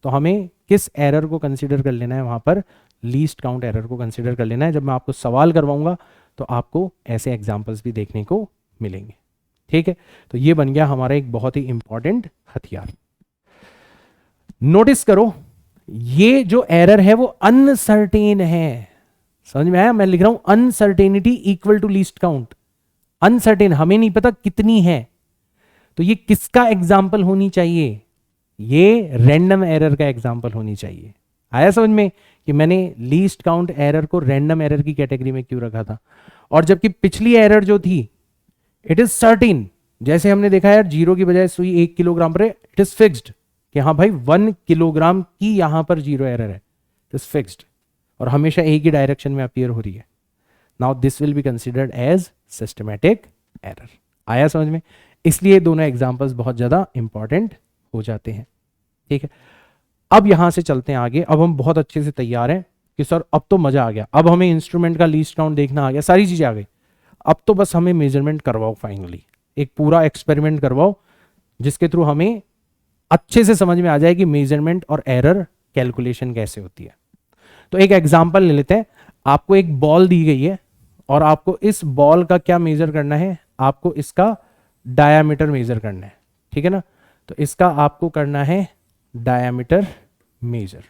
तो हमें किस एरर को कंसीडर कर लेना है? वहां पर लीस्ट काउंट एरर को कंसीडर कर लेना है। जब मैं आपको सवाल करवाऊंगा तो आपको ऐसे एग्जांपल्स भी देखने को मिलेंगे, ठीक है। तो ये बन गया हमारा एक बहुत ही इंपॉर्टेंट हथियार। नोटिस करो, ये जो एरर है वो अनसर्टेन है। समझ में आया? मैं लिख रहा हूं uncertainty equal to least count. Uncertain, हमें नहीं पता कितनी है, तो ये किसका एग्जाम्पल होनी चाहिए? ये रैंडम एरर का एग्जाम्पल होनी चाहिए। आया समझ में कि मैंने लीस्ट काउंट एरर को रैंडम एरर की कैटेगरी में क्यों रखा था? और जबकि पिछली एरर जो थी, इट इज सर्टेन। जैसे हमने देखा यार, 0 की बजाय सुई 1 किलोग्राम पर, इट इज फिक्स्ड कि हाँ भाई 1 किलोग्राम की यहां पर 0 एरर है, इट इज फिक्स्ड, और हमेशा एक ही डायरेक्शन में अपीयर हो रही है। Now this will be considered as systematic error. आया समझ में? इसलिए दोनों एग्जांपल्स बहुत ज्यादा इंपॉर्टेंट हो जाते हैं, ठीक है। अब यहां से चलते हैं आगे। अब हम बहुत अच्छे से तैयार हैं कि सर अब तो मजा आ गया, अब हमें इंस्ट्रूमेंट का लीस्ट काउंट देखना आ गया, सारी चीजें आ गई, अब तो बस हमें मेजरमेंट करवाओ। फाइनली एक पूरा एक्सपेरिमेंट करवाओ जिसके थ्रू हमें अच्छे से समझ में आ जाए कि मेजरमेंट और एरर कैलकुलेशन कैसे होती है। तो एक एग्जांपल ले लेते हैं। आपको एक बॉल दी गई है और आपको इस बॉल का क्या मेजर करना है? आपको इसका डायामीटर मेजर करना है, ठीक है ना। तो इसका आपको करना है डायामीटर मेजर,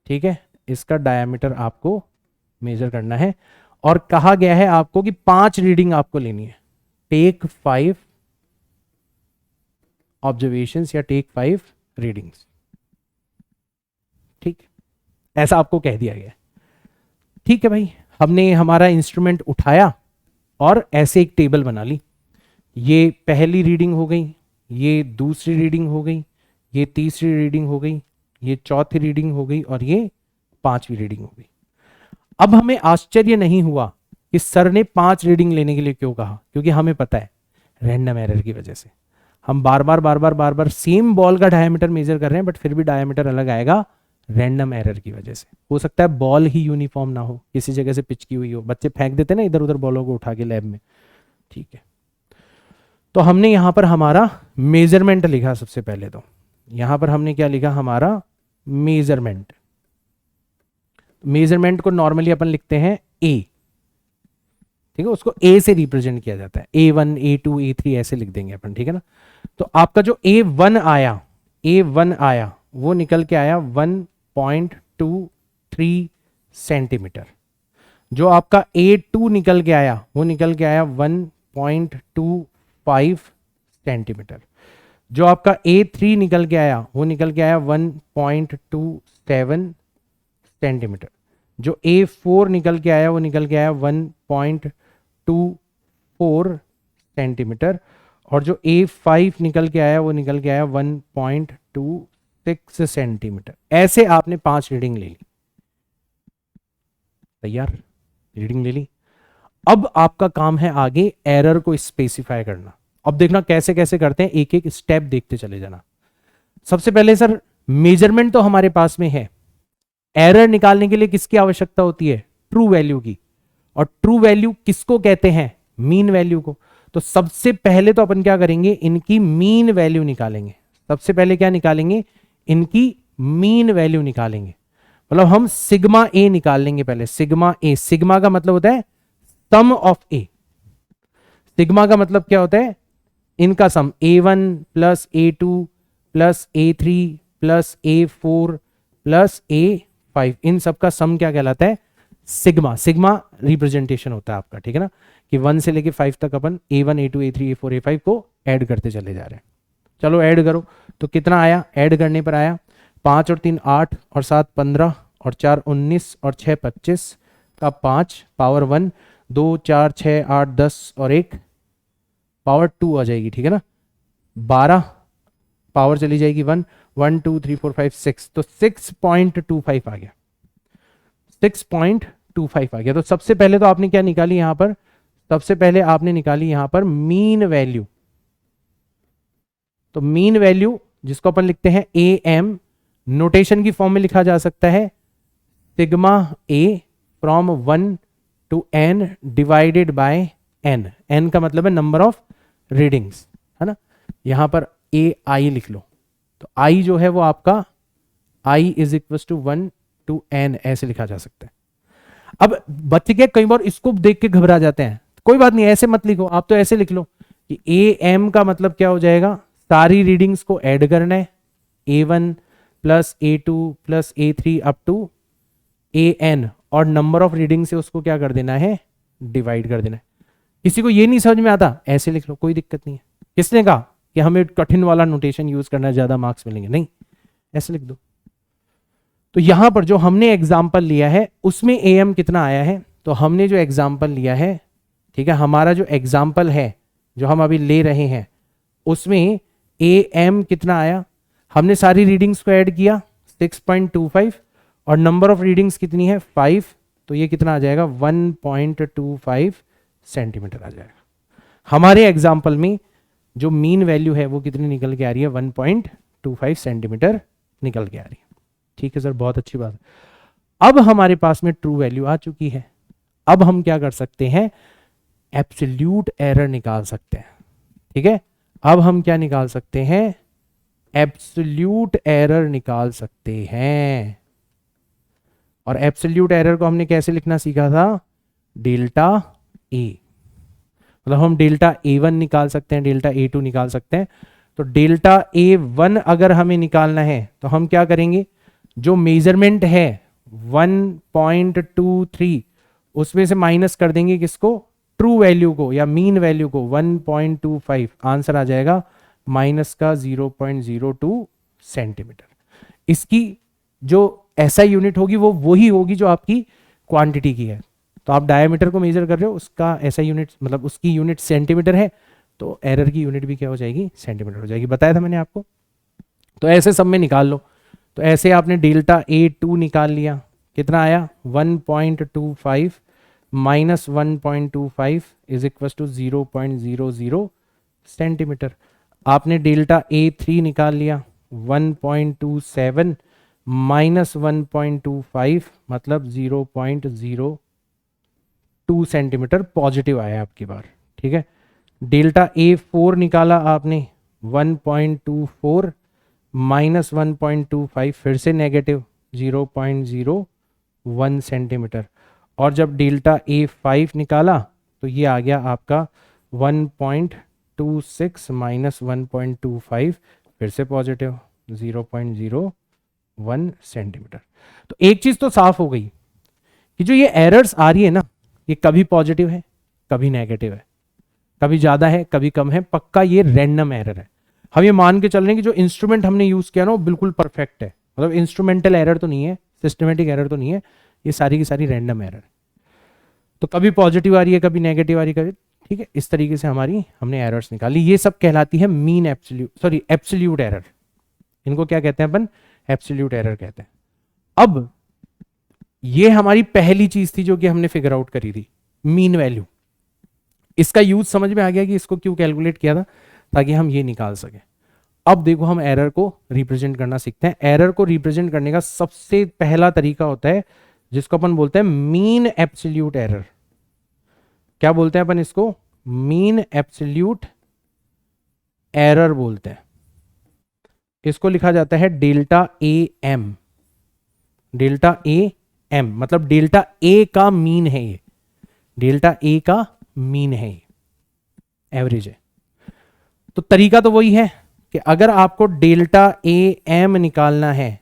ठीक है। इसका डायामीटर आपको मेजर करना है और कहा गया है आपको कि 5 रीडिंग आपको लेनी है। टेक 5 ऑब्जर्वेशंस या टेक 5 रीडिंग्स, ठीक, ऐसा आपको कह दिया गया। ठीक है भाई, हमने हमारा इंस्ट्रूमेंट उठाया और ऐसे एक टेबल बना ली। ये पहली रीडिंग हो गई, ये दूसरी रीडिंग हो गई, ये तीसरी रीडिंग हो गई, ये चौथी रीडिंग हो गई और ये 5वीं रीडिंग हो गई। अब हमें आश्चर्य नहीं हुआ कि सर ने 5 रीडिंग लेने के लिए क्यों कहा, क्योंकि हमें पता है रैंडम एरर की वजह से। हम बार बार सेम बॉल का डायमीटर मेजर कर रहे हैं बट फिर भी डायमीटर अलग आएगा रैंडम एरर की वजह से। हो सकता है बॉल ही यूनिफॉर्म ना हो, किसी जगह से पिच की हुई हो, बच्चे फेंक देते ना इधर उधर बॉलों को उठा के लैब में, ठीक है। तो हमने यहां पर हमारा मेजरमेंट लिखा सबसे पहले, तो यहां पर हमने क्या लिखा, हमारा मेजरमेंट। मेजरमेंट को नॉर्मली अपन लिखते हैं ए, ठीक है, उसको ए से रिप्रेजेंट किया जाता है, A1 A2 A3 ऐसे लिख देंगे अपन, ठीक है ना। तो आपका जो A1 आया वो निकल के आया 1.23 सेंटीमीटर। जो आपका A2 निकल के आया वो निकल के आया 1.25 सेंटीमीटर। जो आपका A3 निकल के आया वो निकल के आया 1.27 सेंटीमीटर। जो A4 निकल के आया वो निकल के आया 1.24 सेंटीमीटर। और जो A5 निकल के आया वो निकल के आया 1.26 सेंटीमीटर। ऐसे आपने 5 रीडिंग ले ली, तैयार, रीडिंग ले ली। अब आपका काम है आगे एरर को स्पेसिफाई करना। अब देखना कैसे कैसे करते हैं, एक एक स्टेप देखते चले जाना। सबसे पहले सर मेजरमेंट तो हमारे पास में है, एरर निकालने के लिए किसकी आवश्यकता होती है, ट्रू वैल्यू की। और ट्रू वैल्यू किसको कहते हैं, मीन वैल्यू को। तो सबसे पहले तो अपन क्या करेंगे, इनकी मीन वैल्यू निकालेंगे। सबसे पहले क्या निकालेंगे, इनकी मीन वैल्यू निकालेंगे। मतलब हम सिग्मा ए निकाल लेंगे पहले, सिग्मा ए। सिग्मा का मतलब होता है सम ऑफ ए। सिग्मा का मतलब क्या होता है, इनका सम, A1 plus A2 plus A3 plus A4 plus A5, इन सब का सम क्या कहलाता है, सिग्मा। सिग्मा रिप्रेजेंटेशन होता है आपका, ठीक है ना, कि 1 से लेके 5 तक अपन A1 A2 A3 A4 A5 को ऐड करते चले जा रहे हैं। चलो ऐड करो, तो कितना आया, ऐड करने पर आया 5 और 3 8 और 7 15 और 4 19 और 6 25 का 5 पावर 1, 2 4 6 8 10 और 1 पावर 2 आ जाएगी, ठीक है ना। 12 पावर चली जाएगी 1 1 2 3 4 5 6, तो 6.25 आ गया, 6.25 आ गया। तो सबसे पहले तो आपने क्या निकाली यहां पर, सबसे पहले आपने निकाली यहां पर मीन वैल्यू। तो मीन वैल्यू जिसको अपन लिखते हैं AM, नोटेशन की फॉर्म में लिखा जा सकता है sigma a from 1 to n divided by n। n का मतलब है नंबर ऑफ रीडिंग्स, है ना। यहां पर AI लिख लो, तो I जो है वो आपका I is equal to 1 to n ऐसे लिखा जा सकता है। अब बच्चे क्या कई बार इसको देख के घबरा जाते हैं, कोई बात नहीं, ऐसे मत लिखो, आप तो ऐसे लिख लो कि AM का मतलब क्या हो जाएगा, सारी रीडिंग्स को ऐड करना है, A1 plus A2 plus A3 up to AN, और नंबर ऑफ रीडिंग से उसको क्या कर देना है, डिवाइड कर देना है। किसी को ये नहीं समझ में आता, ऐसे लिख लो, कोई दिक्कत नहीं है। किसने कहा कि हमें कठिन वाला नोटेशन यूज करना है, ज्यादा मार्क्स मिलेंगे, नहीं, ऐसे लिख दो। तो यहां पर जो हमने एग्जाम्पल लिया है उसमें AM कितना आया है, तो हमने जो एग्जाम्पल लिया है, ठीक है, हमारा जो एग्जाम्पल है जो हम अभी ले रहे हैं उसमें AM कितना आया, हमने सारी रीडिंग्स को ऐड किया 6.25 और नंबर ऑफ रीडिंग्स कितनी है 5, तो ये कितना आ जाएगा 1.25 सेंटीमीटर आ जाएगा। हमारे एग्जाम्पल में जो मीन वैल्यू है वो कितनी निकल के आ रही है, 1.25 सेंटीमीटर निकल के आ रही है। ठीक है सर, बहुत अच्छी बात है। अब हमारे पास में ट्रू वैल्यू आ चुकी है, अब हम क्या कर सकते हैं, एब्सोल्यूट एरर निकाल सकते हैं, ठीक है। अब हम क्या निकाल सकते हैं, एब्सोल्यूट एरर निकाल सकते हैं। और एब्सोल्यूट एरर को हमने कैसे लिखना सीखा था, डेल्टा ए। मतलब हम डेल्टा A1 निकाल सकते हैं, डेल्टा A2 निकाल सकते हैं। तो डेल्टा A1 अगर हमें निकालना है तो हम क्या करेंगे, जो मेजरमेंट है 1.23 उसमें से माइनस कर देंगे किसको, ट्रू वैल्यू को या मीन वैल्यू को 1.25, आंसर आ जाएगा माइनस का 0.02 सेंटीमीटर। इसकी जो SI यूनिट होगी वो वही होगी जो आपकी क्वांटिटी की है। तो आप डायमीटर को मेजर कर रहे हो, उसका SI यूनिट मतलब उसकी यूनिट सेंटीमीटर है, तो एरर की यूनिट भी क्या हो जाएगी, सेंटीमीटर हो जाएगी, बताया था मैंने आपको। तो ऐसे सब में निकाल लो। तो ऐसे आपने डेल्टा A2 निकाल लिया, कितना आया 1.25 minus 1.25 is equal to 0.00 centimetre. आपने डेल्टा A3 निकाल लिया 1.27 माइनस 1.25 मतलब 0.02 सेंटीमीटर पॉजिटिव आया आपकी बार, ठीक है। डेल्टा A4 निकाला आपने 1.24 माइनस 1.25 फिर से नेगेटिव 0.01 सेंटीमीटर। और जब डेल्टा A5 निकाला तो ये आ गया आपका 1.26 माइनस 1.25 फिर से पॉजिटिव 0.01 सेंटीमीटर। तो एक चीज तो साफ हो गई कि जो ये एरर्स आ रही है ना, ये कभी पॉजिटिव है कभी नेगेटिव है, कभी ज्यादा है कभी कम है, पक्का ये रैंडम एरर है। हम ये मान के चल रहे हैं कि जो इंस्ट्रूमेंट हमने यूज किया ना वो बिल्कुल परफेक्ट है, मतलब इंस्ट्रूमेंटल एरर तो नहीं है, सिस्टमेटिक एरर तो नहीं है, ये सारी की सारी रैंडम एरर है। तो कभी पॉजिटिव आ रही है कभी नेगेटिव आ रही है कभी, ठीक है। इस तरीके से हमने एरर्स निकाली, ये सब कहलाती है मीन एब्सोल्यूट एरर। इनको क्या कहते हैं अपन? एब्सोल्यूट एरर कहते हैं। अब ये हमारी पहली चीज थी जो कि हमने फिगर आउट करी थी, मीन वैल्यू। इसका यूज समझ में आ गया कि इसको क्यों कैलकुलेट किया था, ताकि हम ये निकाल सके। अब देखो हम एरर को रिप्रेजेंट करना सीखते हैं। एरर को रिप्रेजेंट करने का सबसे पहला तरीका होता है जिसको अपन बोलते हैं मीन एब्सोल्यूट एरर। क्या बोलते हैं अपन इसको? मीन एब्सोल्यूट एरर बोलते हैं। इसको लिखा जाता है delta a m. Delta a m मतलब डेल्टा ए का मीन है, ये डेल्टा ए का मीन है, ये एवरेज है। तो तरीका तो वही है कि अगर आपको डेल्टा ए एम निकालना है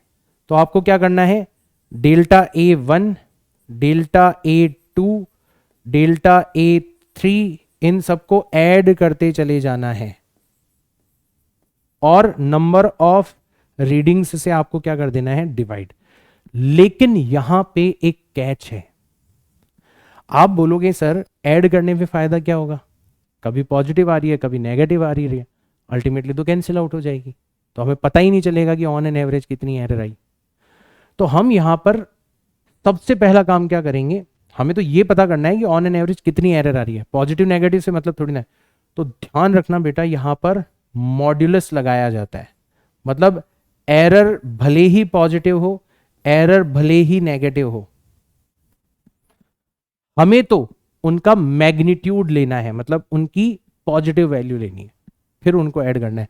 तो आपको क्या करना है? Delta A one, delta A two, delta A three, इन सबको ऐड करते चले जाना है और नंबर ऑफ रीडिंग्स से आपको क्या कर देना है? डिवाइड। लेकिन यहां पे एक कैच है। आप बोलोगे सर ऐड करने में फायदा क्या होगा? कभी पॉजिटिव आ रही है कभी नेगेटिव आ रही है, अल्टीमेटली तो कैंसिल आउट हो जाएगी, तो हमें पता ही नहीं चलेगा कि ऑन एन एवरेज कितनी एरर आई। तो हम यहां पर सबसे पहला काम क्या करेंगे, हमें तो ये पता करना है कि ऑन एन एवरेज कितनी एरर आ रही है। पॉजिटिव नेगेटिव से मतलब थोड़ी ना। तो ध्यान रखना बेटा, यहां पर मॉड्यूलस लगाया जाता है। मतलब एरर भले ही पॉजिटिव हो, एरर भले ही नेगेटिव हो, हमें तो उनका मैग्नीट्यूड लेना है, मतलब उनकी पॉजिटिव वैल्यू लेनी है, फिर उनको ऐड करना है।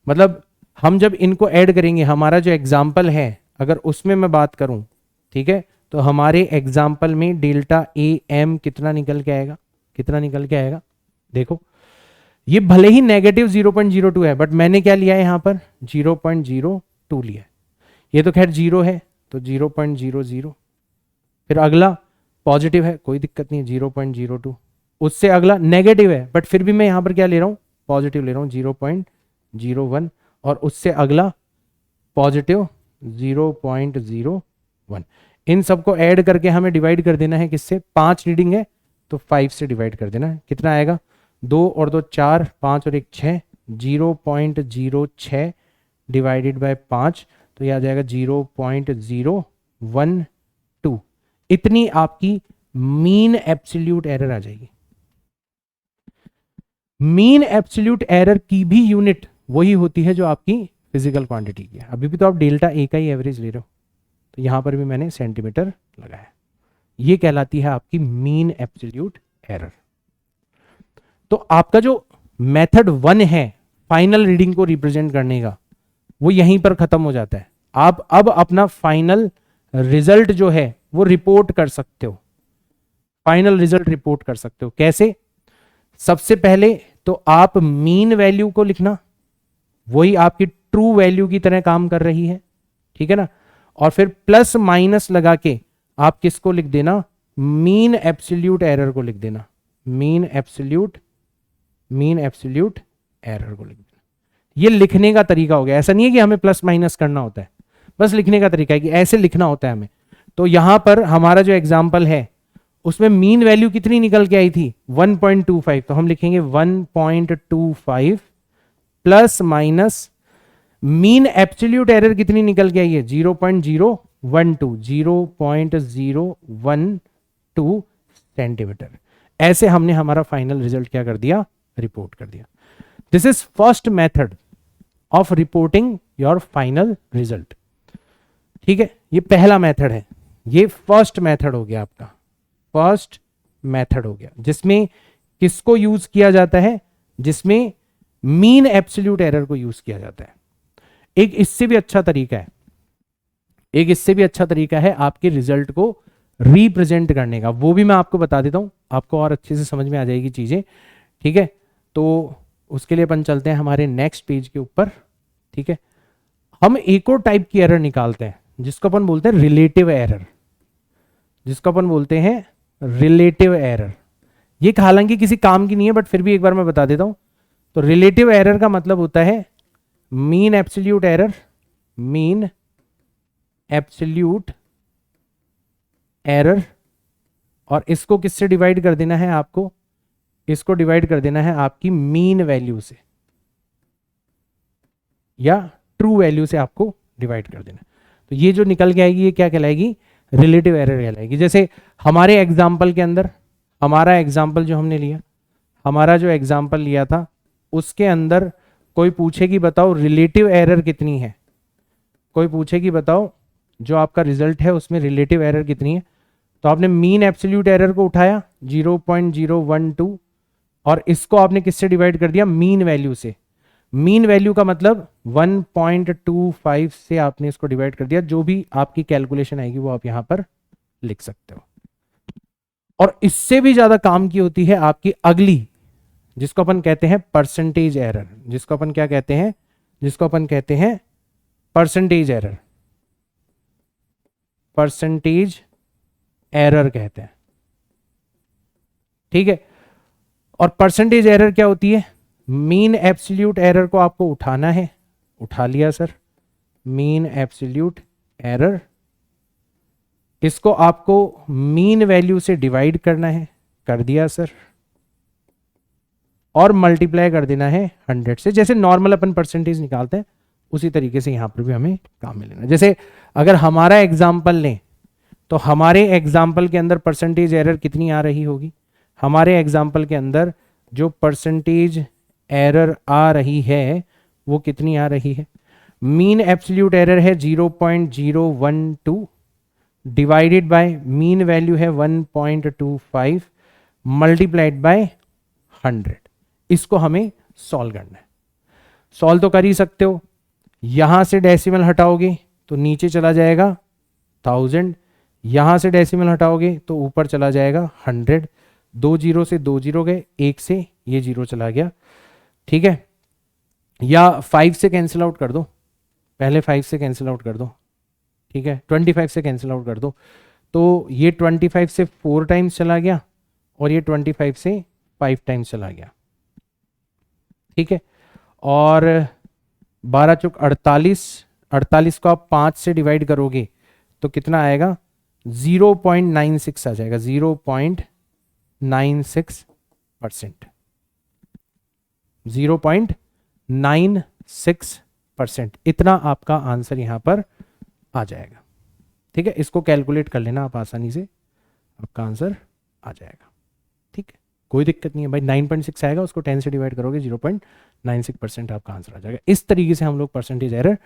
मतलब हम जब इनको ऐड करेंगे, हमारा जो एग्जाम्पल है अगर उसमें मैं बात करूं, ठीक है, तो हमारे एग्जाम्पल में डेल्टा ए एम कितना निकल के आएगा? कितना निकल के आएगा? देखो ये भले ही नेगेटिव 0.02 है, बट मैंने क्या लिया है यहां पर? 0.02 लिया है। ये तो खैर जीरो है तो 0.00। फिर अगला पॉजिटिव है, कोई दिक्कत नहीं है 0.02। उससे अगला नेगेटिव है, बट फिर भी मैं यहां पर क्या ले रहा हूं? पॉजिटिव ले रहा हूं 0.01। और उससे अगला पॉजिटिव 0.01। इन सबको ऐड करके हमें डिवाइड कर देना है किससे? 5 रीडिंग है तो 5 से डिवाइड कर देना है। कितना आएगा? 2 और 2 4, 5 और 1 6, 0.06 डिवाइडेड बाय 5, तो यह आ जाएगा 0.012। इतनी आपकी मीन एब्सोल्यूट एरर आ जाएगी। मीन एब्सोल्यूट एरर की भी यूनिट वही होती है जो आपकी फिजिकल क्वांटिटी की है। अभी भी तो आप डेल्टा ए का ही एवरेज ले रहे हो, तो यहां पर भी मैंने सेंटीमीटर लगाया। ये कहलाती है आपकी मीन एब्सोल्यूट एरर। तो आपका जो मेथड 1 है फाइनल रीडिंग को रिप्रेजेंट करने का, वो यहीं पर खत्म हो जाता है। आप अब अपना फाइनल रिजल्ट जो है वो रिपोर्ट कर सकते हो। फाइनल रिजल्ट रिपोर्ट कर सकते हो कैसे? सबसे पहले तो आप मीन वैल्यू को लिखना, वही आपकी ट्रू वैल्यू की तरह काम कर रही है, ठीक है ना। और फिर प्लस माइनस लगा के आप किसको लिख देना? मीन एब्सोल्यूट एरर को लिख देना। मीन एब्सोल्यूट एरर को लिख देना। ये लिखने का तरीका हो गया। ऐसा नहीं है कि हमें प्लस माइनस करना होता है, बस लिखने का तरीका है कि ऐसे लिखना होता है हमें। तो यहां पर हमारा जो एग्जाम्पल है उसमें मीन वैल्यू कितनी निकल के आई थी? 1.25। तो हम लिखेंगे 1.25 plus minus mean absolute error कितनी निकल के आई है? 0.012 सेंटीमीटर। ऐसे हमने हमारा फाइनल रिजल्ट क्या कर दिया? रिपोर्ट कर दिया। This is first method of reporting your final result. ठीक है, ये पहला मेथड है, ये फर्स्ट मेथड हो गया आपका, फर्स्ट मेथड हो गया, जिसमें किसको यूज किया जाता है, जिसमें मीन एब्सोल्यूट एरर को यूज किया जाता है। एक इससे भी अच्छा तरीका है, एक इससे भी अच्छा तरीका है आपके रिजल्ट को रिप्रेजेंट करने का, वो भी मैं आपको बता देता हूं, आपको और अच्छे से समझ में आ जाएगी चीजें। ठीक है, तो उसके लिए अपन चलते हैं हमारे नेक्स्ट पेज के ऊपर। ठीक है, हम एक और टाइप की एरर निकालते हैं जिसको अपन बोलते हैं रिलेटिव एरर, जिसको अपन बोलते हैं रिलेटिव एरर। ये हालांकि किसी काम की नहीं है, बट फिर भी एक बार मैं बता देता हूं। तो रिलेटिव एरर का मतलब होता है mean absolute error, mean absolute error, और इसको किससे डिवाइड कर देना है आपको, इसको डिवाइड कर देना है आपकी मीन वैल्यू से या ट्रू वैल्यू से आपको डिवाइड कर देना। तो ये जो निकल के आएगी ये क्या कहलाएगी, रिलेटिव एरर कहलाएगी। जैसे हमारे एग्जाम्पल के अंदर, हमारा एग्जाम्पल जो हमने लिया, हमारा जो एग्जाम्पल लिया था उसके अंदर कोई पूछे कि बताओ रिलेटिव एरर कितनी है, कोई पूछे कि बताओ जो आपका रिजल्ट है उसमें रिलेटिव एरर कितनी है, तो आपने मीन एब्सोल्यूट एरर को उठाया 0.012 और इसको आपने किससे डिवाइड कर दिया, मीन वैल्यू से। मीन वैल्यू का मतलब 1.25 से आपने इसको डिवाइड कर दिया। जो भी आपकी कैलकुलेशन आएगी वो आप यहां पर लिख सकते हो। और इससे भी ज्यादा काम की होती है आपकी अगली, जिसको अपन कहते हैं परसेंटेज एरर, जिसको अपन क्या कहते हैं, जिसको अपन कहते हैं परसेंटेज एरर, परसेंटेज एरर कहते हैं। ठीक है, और परसेंटेज एरर क्या होती है, मीन एब्सोल्यूट एरर को आपको उठाना है, उठा लिया सर, मीन एब्सोल्यूट एरर, इसको आपको मीन वैल्यू से डिवाइड करना है, कर दिया सर, और मल्टीप्लाई कर देना है 100 से। जैसे नॉर्मल अपन परसेंटेज निकालते हैं उसी तरीके से यहां पर भी हमें काम में लेना है। जैसे अगर हमारा एग्जाम्पल लें तो हमारे एग्जाम्पल के अंदर परसेंटेज एरर कितनी आ रही होगी, हमारे एग्जाम्पल के अंदर जो परसेंटेज एरर आ रही है वो कितनी आ रही है, मीन एब्सोल्यूट एरर है 0.012 डिवाइडेड बाय मीन वैल्यू है 1.25 मल्टीप्लाइड बाय 100। इसको हमें सॉल्व करना है। सॉल्व तो कर ही सकते हो, यहां से डेसिमल हटाओगे तो नीचे चला जाएगा 1000, यहां से डेसिमल हटाओगे तो ऊपर चला जाएगा 100, 2 जीरो से 2 जीरो गए, 1 से ये जीरो चला गया। ठीक है, या 5 से कैंसिल आउट कर दो, पहले 5 से कैंसिल आउट कर दो। ठीक है, 25 से कैंसिल आउट कर दो, तो ये 25 से 4 टाइम्स चला गया और ये 25 से 5 टाइम्स चला गया। ठीक है, और 12 चौक 48, 48 को आप 5 से डिवाइड करोगे तो कितना आएगा, 0.96 आ जाएगा, 0.96%, 0.96%, इतना आपका आंसर यहां पर आ जाएगा। ठीक है, इसको कैलकुलेट कर लेना आप आसानी से, आपका आंसर आ जाएगा। ठीक है, कोई दिक्कत नहीं है भाई, 9.6 आएगा, उसको 10 से डिवाइड करोगे 0.96% आपका आंसर आ जाएगा। इस तरीके से हम लोग परसेंटेज एरर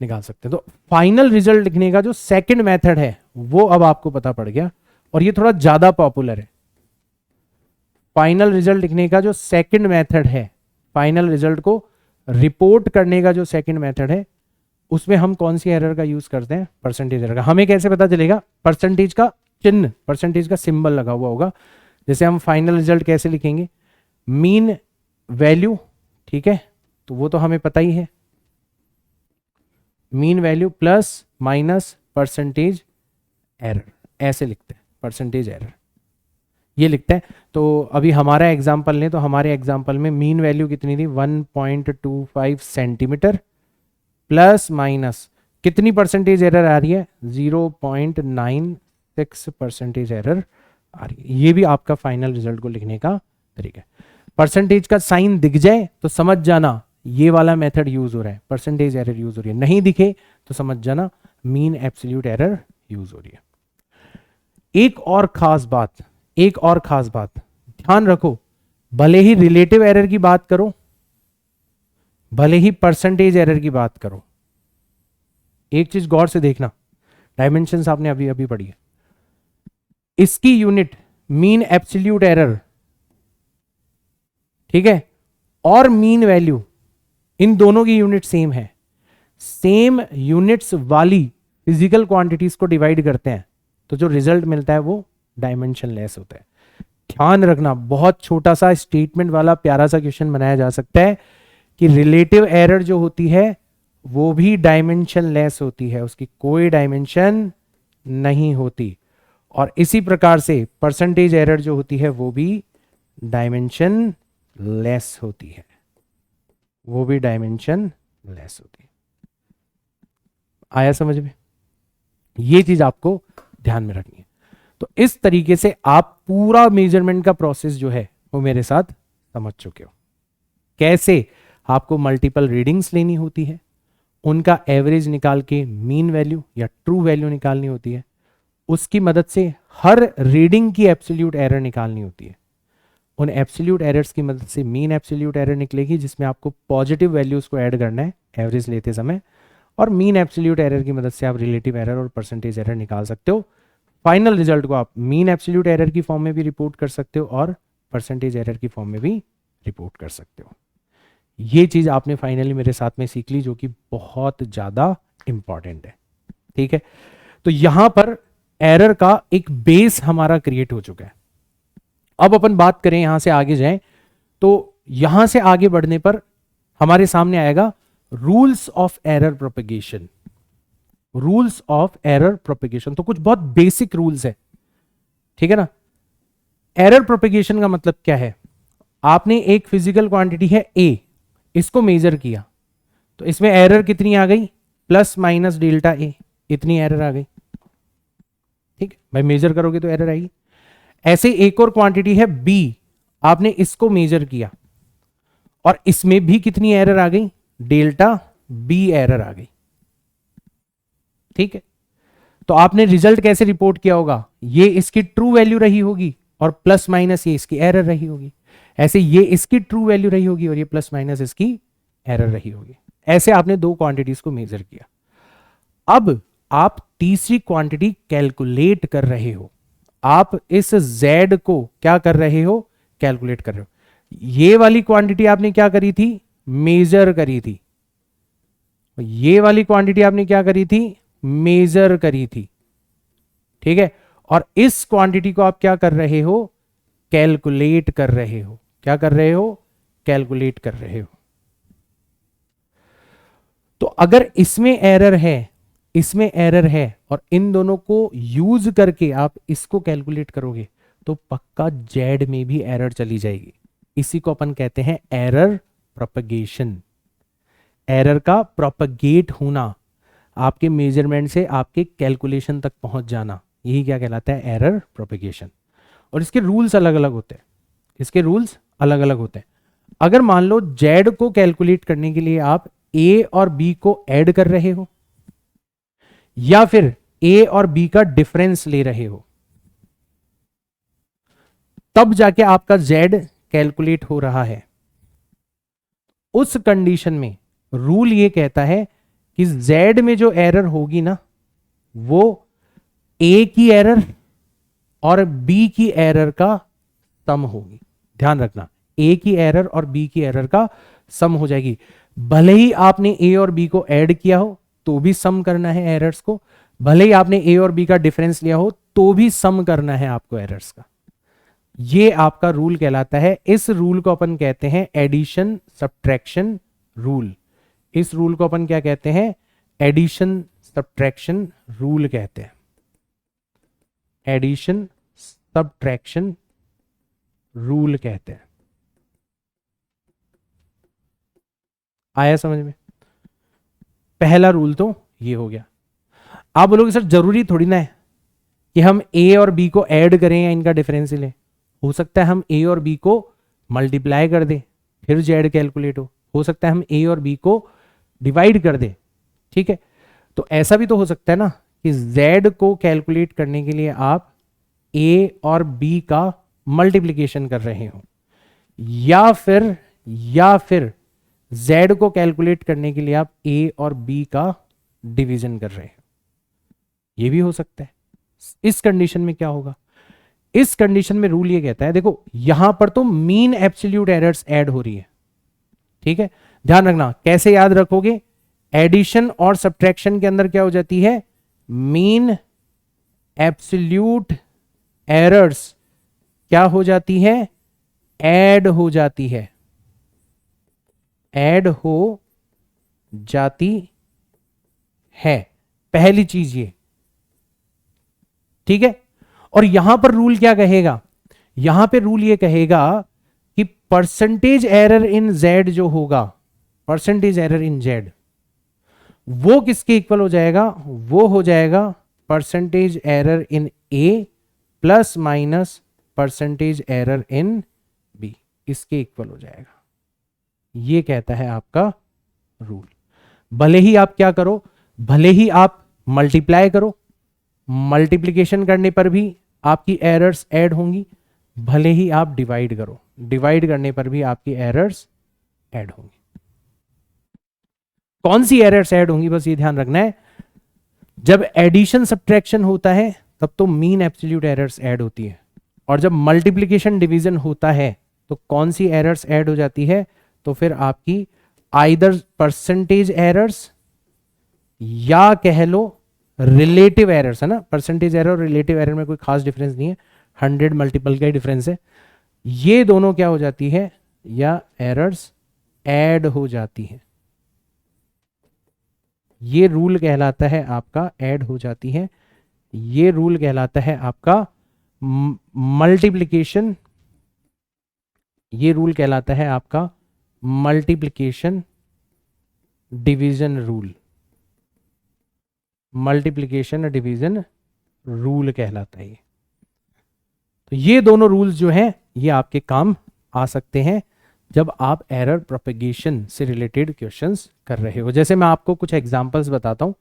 निकाल सकते हैं। तो फाइनल रिजल्ट लिखने का जो सेकंड मेथड है वो अब आपको पता पड़ गया, और ये थोड़ा ज्यादा पॉपुलर है। फाइनल रिजल्ट लिखने का जो सेकंड मेथड है, फाइनल रिजल्ट को रिपोर्ट करने का जो सेकंड मेथड है, उसमें हम कौन सी एरर का यूज करते हैं, परसेंटेज एरर का। हमें कैसे पता चलेगा, परसेंटेज का चिन्ह, परसेंटेज का सिंबल लगा हुआ होगा। जैसे हम फाइनल रिजल्ट कैसे लिखेंगे, मीन वैल्यू, ठीक है, तो वो तो हमें पता ही है, mean value plus minus percentage error, ऐसे लिखते हैं, परसेंटेज एरर ये लिखते हैं। तो अभी हमारा एग्जांपल लें तो हमारे एग्जांपल में मीन वैल्यू कितनी थी, 1.25 सेंटीमीटर, प्लस माइनस कितनी परसेंटेज एरर आ रही है, 0.96 परसेंटेज एरर आ रही है। ये भी आपका फाइनल रिजल्ट को लिखने का तरीका है। परसेंटेज का साइन दिख जाए तो समझ जाना ये वाला मेथड यूज हो रहा है, परसेंटेज एरर यूज हो रही है। नहीं दिखे तो समझ जाना मीन एब्सोल्यूट एरर यूज हो रही है। एक और खास बात, एक और खास बात ध्यान रखो, भले ही रिलेटिव एरर की बात करो, भले ही परसेंटेज एरर की बात करो, एक चीज गौर से देखना, डायमेंशंस आपने अभी अभी पढ़ी है, इसकी यूनिट मीन एब्सोल्यूट एरर, ठीक है, और मीन वैल्यू, इन दोनों की यूनिट सेम है। सेम यूनिट्स वाली फिजिकल क्वांटिटीज को डिवाइड करते हैं तो जो रिजल्ट मिलता है वो डायमेंशन लेस होता है। ध्यान रखना, बहुत छोटा सा स्टेटमेंट वाला प्यारा सा क्वेश्चन बनाया जा सकता है कि रिलेटिव एरर जो होती है वो भी डायमेंशन लेस होती है, उसकी कोई डायमेंशन नहीं होती। और इसी प्रकार से परसेंटेज एरर जो होती है वो भी डायमेंशन लेस होती है, वो भी डायमेंशन लेस होती है। आया समझ में? ये चीज आपको ध्यान में रखनी है। तो इस तरीके से आप पूरा मेजरमेंट का प्रोसेस जो है वो मेरे साथ समझ चुके हो, कैसे आपको मल्टीपल रीडिंग्स लेनी होती है, उनका एवरेज निकाल के मीन वैल्यू या ट्रू वैल्यू निकालनी होती है, उसकी मदद से हर रीडिंग की एब्सोल्यूट एरर निकालनी होती है, उन एब्सोल्यूट एरर्स की मदद से मीन एब्सोल्यूट एरर निकलेगी जिसमें आपको पॉजिटिव वैल्यूज को ऐड करना है एवरेज लेते समय, और मीन एब्सोल्यूट एरर की मदद से आप रिलेटिव एरर और परसेंटेज एरर निकाल सकते हो। फाइनल रिजल्ट को आप मीन एब्सोल्यूट एरर की फॉर्म में भी रिपोर्ट कर सकते हो और परसेंटेज एरर की फॉर्म में भी रिपोर्ट कर सकते हो। ये चीज आपने फाइनली मेरे साथ में सीख ली, जो कि बहुत ज्यादा इंपॉर्टेंट है, ठीक है। तो यहां पर एरर का एक बेस हमारा क्रिएट हो चुका है। अब अपन बात करें, यहां से आगे जाएं, तो यहां से आगे बढ़ने पर हमारे सामने आएगा rules of error propagation. Rules of error propagation, तो कुछ बहुत बेसिक रूल्स है, ठीक है ना। एरर प्रोपेगेशन का मतलब क्या है? आपने एक फिजिकल क्वांटिटी है ए, इसको मेजर किया, तो इसमें एरर कितनी आ गई? प्लस माइनस डेल्टा ए, इतनी एरर आ गई, ठीक है भाई, मेजर करोगे तो एरर आएगी। ऐसे एक और क्वांटिटी है बी, आपने इसको मेजर किया और इसमें भी कितनी एरर आ गई? डेल्टा बी एरर आ गई, ठीक है। तो आपने रिजल्ट कैसे रिपोर्ट किया होगा? ये इसकी ट्रू वैल्यू रही होगी और प्लस माइनस ये इसकी एरर रही होगी। ऐसे ये इसकी ट्रू वैल्यू रही होगी और ये प्लस माइनस इसकी एरर रही होगी। ऐसे आपने दो क्वांटिटीज को मेजर किया। अब आप तीसरी क्वांटिटी कैलकुलेट कर रहे हो। आप इस z को क्या कर रहे हो? कैलकुलेट कर रहे हो। ये वाली क्वांटिटी आपने क्या करी थी? मेजर करी थी। ये वाली क्वांटिटी आपने क्या करी थी? मेजर करी थी, ठीक है। और इस क्वांटिटी को आप क्या कर रहे हो? कैलकुलेट कर रहे हो। क्या कर रहे हो? कैलकुलेट कर रहे हो। तो अगर इसमें एरर है, इसमें एरर है और इन दोनों को यूज करके आप इसको कैलकुलेट करोगे तो पक्का जेड में भी एरर चली जाएगी। इसी को अपन कहते हैं एरर प्रोपगेशन। एरर का प्रोपगेट होना, आपके मेजरमेंट से आपके कैलकुलेशन तक पहुंच जाना, यही क्या कहलाता है? Error propagation. और इसके रूल्स अलग अलग होते हैं, इसके रूल्स अलग अलग होते हैं। अगर मान लो जेड को कैलकुलेट करने के लिए आप ए और बी को ऐड कर रहे हो या फिर ए और बी का डिफरेंस ले रहे हो, तब जाके आपका जेड कैलकुलेट हो रहा है। उस कंडीशन में रूल ये कहता है कि जेड में जो एरर होगी ना, वो ए की एरर और बी की एरर का सम होगी। ध्यान रखना, ए की एरर और बी की एरर का सम हो जाएगी। भले ही आपने ए और बी को ऐड किया हो तो भी सम करना है एरर्स को, भले ही आपने ए और बी का डिफरेंस लिया हो तो भी सम करना है आपको एरर्स का। ये आपका रूल कहलाता है। इस रूल को अपन कहते हैं एडिशन सब्ट्रैक्शन रूल। इस रूल को अपन क्या कहते हैं? एडिशन सब्ट्रैक्शन रूल कहते हैं। एडिशन सब्ट्रैक्शन रूल कहते हैं। आया समझ में? पहला रूल तो ये हो गया। आप बोलोगे सर जरूरी थोड़ी ना है कि हम ए और बी को ऐड करें या इनका डिफरेंस लें। हो सकता है हम ए और बी को मल्टीप्लाई कर दें फिर जेड कैलकुलेट हो सकता है हम ए और बी को डिवाइड कर दें, ठीक है। तो ऐसा भी तो हो सकता है ना कि जेड को कैलकुलेट करने के लिए आप ए और बी का मल्टीप्लिकेशन कर रहे हो या फिर z को कैलकुलेट करने के लिए आप a और b का डिवीजन कर रहे हैं, ये भी हो सकता है। इस कंडीशन में क्या होगा, इस कंडीशन में रूल ये कहता है, देखो यहां पर तो मीन एब्सोल्यूट एरर्स ऐड हो रही है, ठीक है, ध्यान रखना कैसे याद रखोगे, एडिशन और सब्ट्रैक्शन के अंदर क्या हो जाती है, मीन एब्सोल्यूट एरर्स क्या हो जाती है, ऐड हो जाती है, ऐड हो जाती है, पहली चीज ये, ठीक है। और यहां पर रूल क्या कहेगा, यहां पे रूल ये कहेगा कि परसेंटेज एरर इन जेड जो होगा, परसेंटेज एरर इन जेड वो किसके इक्वल हो जाएगा, वो हो जाएगा percentage error in a plus minus percentage error in b, इसके इक्वल हो जाएगा, ये कहता है आपका रूल। भले ही आप क्या करो, भले ही आप मल्टीप्लाई करो, मल्टीप्लिकेशन करने पर भी आपकी एरर्स ऐड होंगी, भले ही आप डिवाइड करो, डिवाइड करने पर भी आपकी एरर्स ऐड होंगी। कौन सी एरर्स ऐड होंगी, बस ये ध्यान रखना है, जब एडिशन सब्ट्रैक्शन होता है तब तो मीन एब्सोल्यूट एरर्स ऐड होती है, और जब मल्टीप्लिकेशन डिवीजन होता है तो कौन सी एरर्स ऐड हो जाती है, तो फिर आपकी आइदर परसेंटेज एरर्स या कह लो रिलेटिव एरर्स, है ना, परसेंटेज एरर और रिलेटिव एरर में कोई खास डिफरेंस नहीं है, 100 मल्टीपल का ही डिफरेंस है, ये दोनों क्या हो जाती है, या एरर्स ऐड हो जाती है, ये रूल कहलाता है आपका ऐड हो जाती है, ये रूल कहलाता है आपका मल्टीप्लिकेशन, ये रूल कहलाता है आपका multiplication division rule, multiplication division rule कहलाता है ये। तो ये दोनों रूल्स जो हैं ये आपके काम आ सकते हैं जब आप एरर प्रोपेगेशन से रिलेटेड क्वेश्चंस कर रहे हो। जैसे मैं आपको कुछ एग्जांपल्स बताता हूं,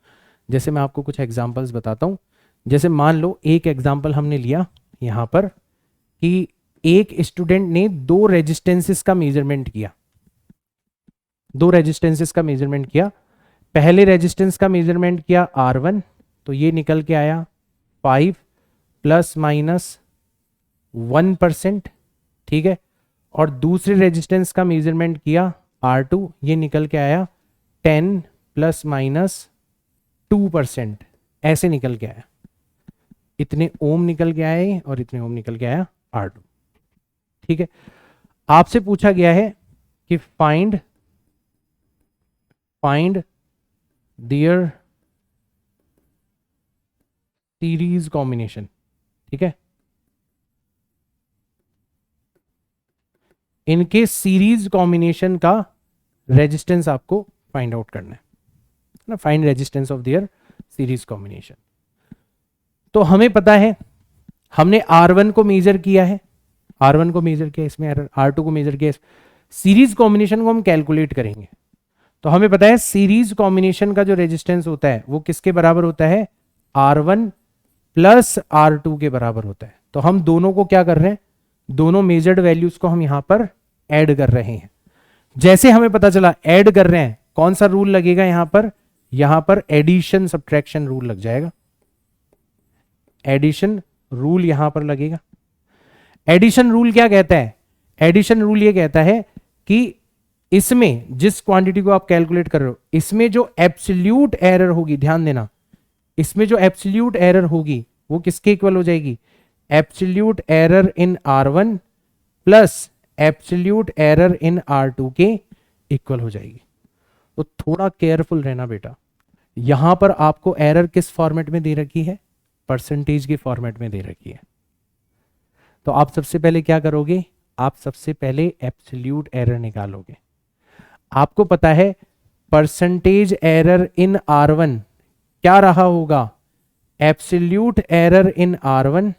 जैसे मान लो एक एग्जांपल हमने लिया यहां पर कि एक स्टूडेंट ने दो रेजिस्टेंसेस का मेजरमेंट किया, पहले रेजिस्टेंस का मेजरमेंट किया R1, तो ये निकल के आया 5 प्लस माइनस 1%, ठीक है, और दूसरे रेजिस्टेंस का मेजरमेंट किया R2, ये निकल के आया 10 प्लस माइनस 2%, ऐसे निकल के आया, इतने ओम निकल के आए और इतने ओम निकल के आया R2, ठीक है। आपसे पूछा गया है कि फाइंड देयर सीरीज कॉम्बिनेशन, ठीक है, इनके सीरीज कॉम्बिनेशन का रेजिस्टेंस आपको फाइंड आउट करना है ना, find resistance of their series combination. तो हमें पता है, हमने R1 को मेजर किया है, इसमें R2 को मेजर किया, सीरीज कॉम्बिनेशन को हम कैलकुलेट करेंगे। तो हमें पता है सीरीज कॉम्बिनेशन का जो रेजिस्टेंस होता है वो किसके बराबर होता है, R1 प्लस R2 के बराबर होता है। तो हम दोनों को क्या कर रहे हैं, दोनों मेजर्ड वैल्यूज को हम यहां पर ऐड कर रहे हैं। जैसे हमें पता चला ऐड कर रहे हैं, कौन सा रूल लगेगा यहां पर एडिशन सब्ट्रैक्शन रूल लग जाएगा, एडिशन रूल यहां पर लगेगा। एडिशन रूल क्या कहता है, एडिशन रूल ये कहता है कि इसमें जिस क्वांटिटी को आप कैलकुलेट कर रहे हो, इसमें जो एब्सोल्यूट एरर होगी, ध्यान देना, इसमें जो एब्सोल्यूट एरर होगी वो किसके इक्वल हो जाएगी, absolute error in R1 plus absolute error in R2 के इक्वल हो जाएगी। तो थोड़ा केयरफुल रहना बेटा, यहां पर आपको एरर किस फॉर्मेट में दे रखी है, परसेंटेज के फॉर्मेट में दे रखी है। तो आप सबसे पहले क्या करोगे, आप सबसे पहले एब्सोल्यूट एरर निकालोगे। आपको पता है परसेंटेज एरर इन R1 क्या रहा होगा, absolute error in R1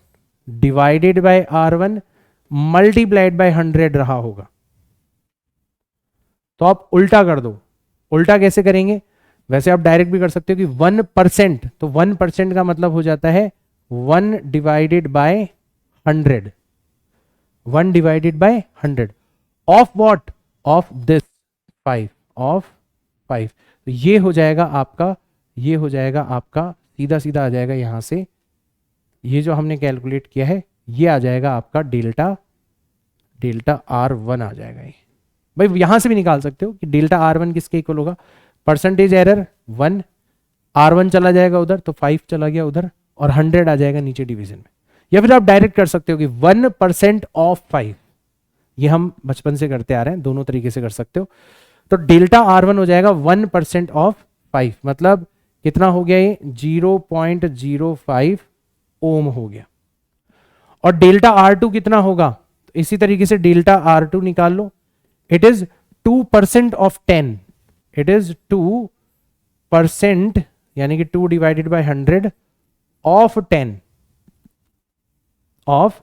divided by R1 multiplied by 100 रहा होगा। तो आप उल्टा कर दो, उल्टा कैसे करेंगे, वैसे आप डायरेक्ट भी कर सकते हो कि 1%, तो 1% का मतलब हो जाता है 1 divided by 100, 1 divided by 100 of what, of this 5, of 5। तो ये हो जाएगा आपका, ये हो जाएगा आपका, सीधा सीधा आ जाएगा यहाँ से, ये जो हमने कैलकुलेट किया है ये आ जाएगा आपका डेल्टा R1 आ जाएगा। ये भाई यहां से भी निकाल सकते हो कि डेल्टा R1 किसके इक्वल होगा, परसेंटेज एरर 1, R1 चला जाएगा उधर तो 5 चला गया उधर, और 100 आ जाएगा नीचे डिवीजन में। या फिर आप डायरेक्ट कर सकते हो कि 1% ऑफ 5, ये हम बचपन से करते आ रहे हैं, दोनों तरीके से कर सकते हो। तो डेल्टा R1 हो जाएगा 1% ऑफ 5, मतलब कितना हो गया ये 0.05 ओम हो गया। और डेल्टा R2 कितना होगा, तो इसी तरीके से डेल्टा R2 निकाल लो, it is 2% of 10, it is 2%, यानी कि 2 डिवाइडेड बाय 100 ऑफ 10, ऑफ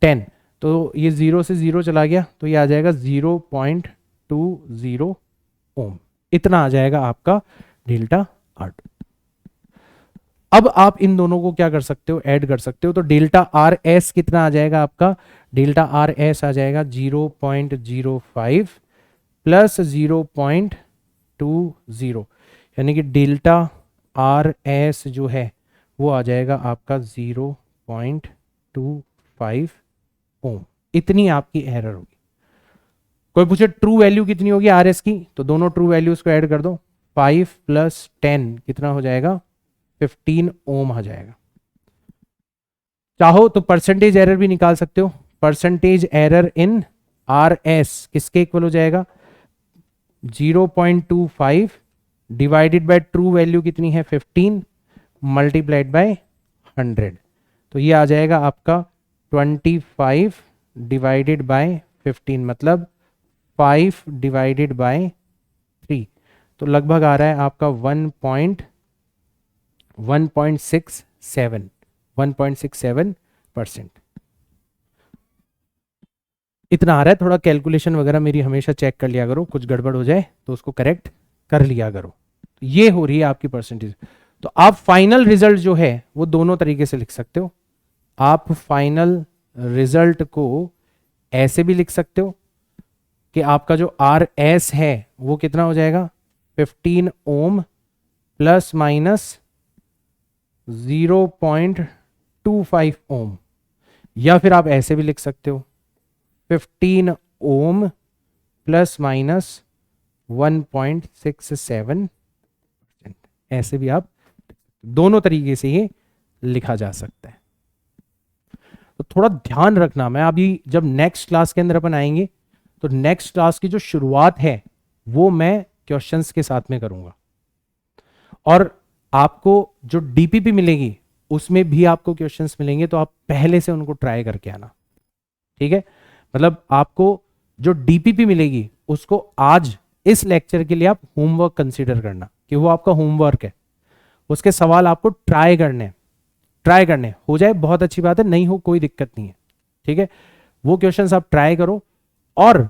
10। तो ये 0 से 0 चला गया तो ये आ जाएगा 0.20 ओम, इतना आ जाएगा आपका डेल्टा R2। अब आप इन दोनों को क्या कर सकते हो, ऐड कर सकते हो। तो डेल्टा RS कितना आ जाएगा आपका, डेल्टा RS आ जाएगा 0.05 प्लस 0.20, यानी कि डेल्टा RS जो है वो आ जाएगा आपका 0.25 ओम। इतनी आपकी एरर होगी। कोई पूछे ट्रू वैल्यू कितनी होगी RS की, तो दोनों ट्रू वैल्यूज को ऐड कर दो, 5 प्लस 10 कितना हो जाएगा, 15 ओम आ जाएगा। चाहो तो परसेंटेज एरर भी निकाल सकते हो, परसेंटेज एरर इन RS किसके इक्वल हो जाएगा, 0.25 डिवाइडेड बाय ट्रू वैल्यू कितनी है 15 मल्टीप्लाइड बाय 100, तो ये आ जाएगा आपका 25 डिवाइडेड बाय 15, मतलब 5 डिवाइडेड बाय 3, तो लगभग आ रहा है आपका 1.67%, इतना आ रहा है। थोड़ा कैलकुलेशन वगैरह मेरी हमेशा चेक कर लिया करो, कुछ गड़बड़ हो जाए तो उसको करेक्ट कर लिया करो। ये हो रही है आपकी परसेंटेज। तो आप फाइनल रिजल्ट जो है वो दोनों तरीके से लिख सकते हो। आप फाइनल रिजल्ट को ऐसे भी लिख सकते हो कि आपका जो RS है वो कितना हो जाएगा, 15 ओम प्लस माइनस 0.25 ओम, या फिर आप ऐसे भी लिख सकते हो 15 ओम प्लस माइनस 1.67%, ऐसे भी आप, दोनों तरीके से ये लिखा जा सकता है। तो थोड़ा ध्यान रखना, मैं अभी जब नेक्स्ट क्लास के अंदर अपन आएंगे तो नेक्स्ट क्लास की जो शुरुआत है वो मैं क्वेश्चंस के साथ में करूंगा, और आपको जो डीपीपी मिलेगी उसमें भी आपको क्वेश्चंस मिलेंगे, तो आप पहले से उनको ट्राई करके आना, ठीक है। मतलब आपको जो डीपीपी मिलेगी उसको आज इस लेक्चर के लिए आप होमवर्क कंसीडर करना कि वो आपका होमवर्क है, उसके सवाल आपको ट्राई करने हो जाए बहुत अच्छी बात है, नहीं हो कोई दिक्कत नहीं है, ठीक है। वो क्वेश्चंस आप ट्राई करो, और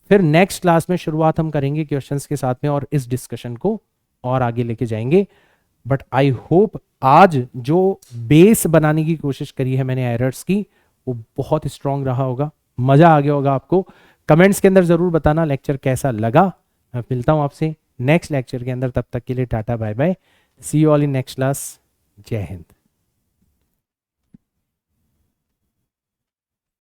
फिर नेक्स्ट क्लास में शुरुआत हम करेंगे क्वेश्चंस के साथ में और इस डिस्कशन को और आगे लेके जाएंगे। बट आई होप आज जो बेस बनाने की कोशिश करी है मैंने एरर्स की वो बहुत स्ट्रांग रहा होगा, मजा आ गया होगा आपको। कमेंट्स के अंदर जरूर बताना लेक्चर कैसा लगा। मैं मिलता हूं आपसे नेक्स्ट लेक्चर के अंदर, तब तक के लिए tata bye bye, see you all in next class, जय हिंद।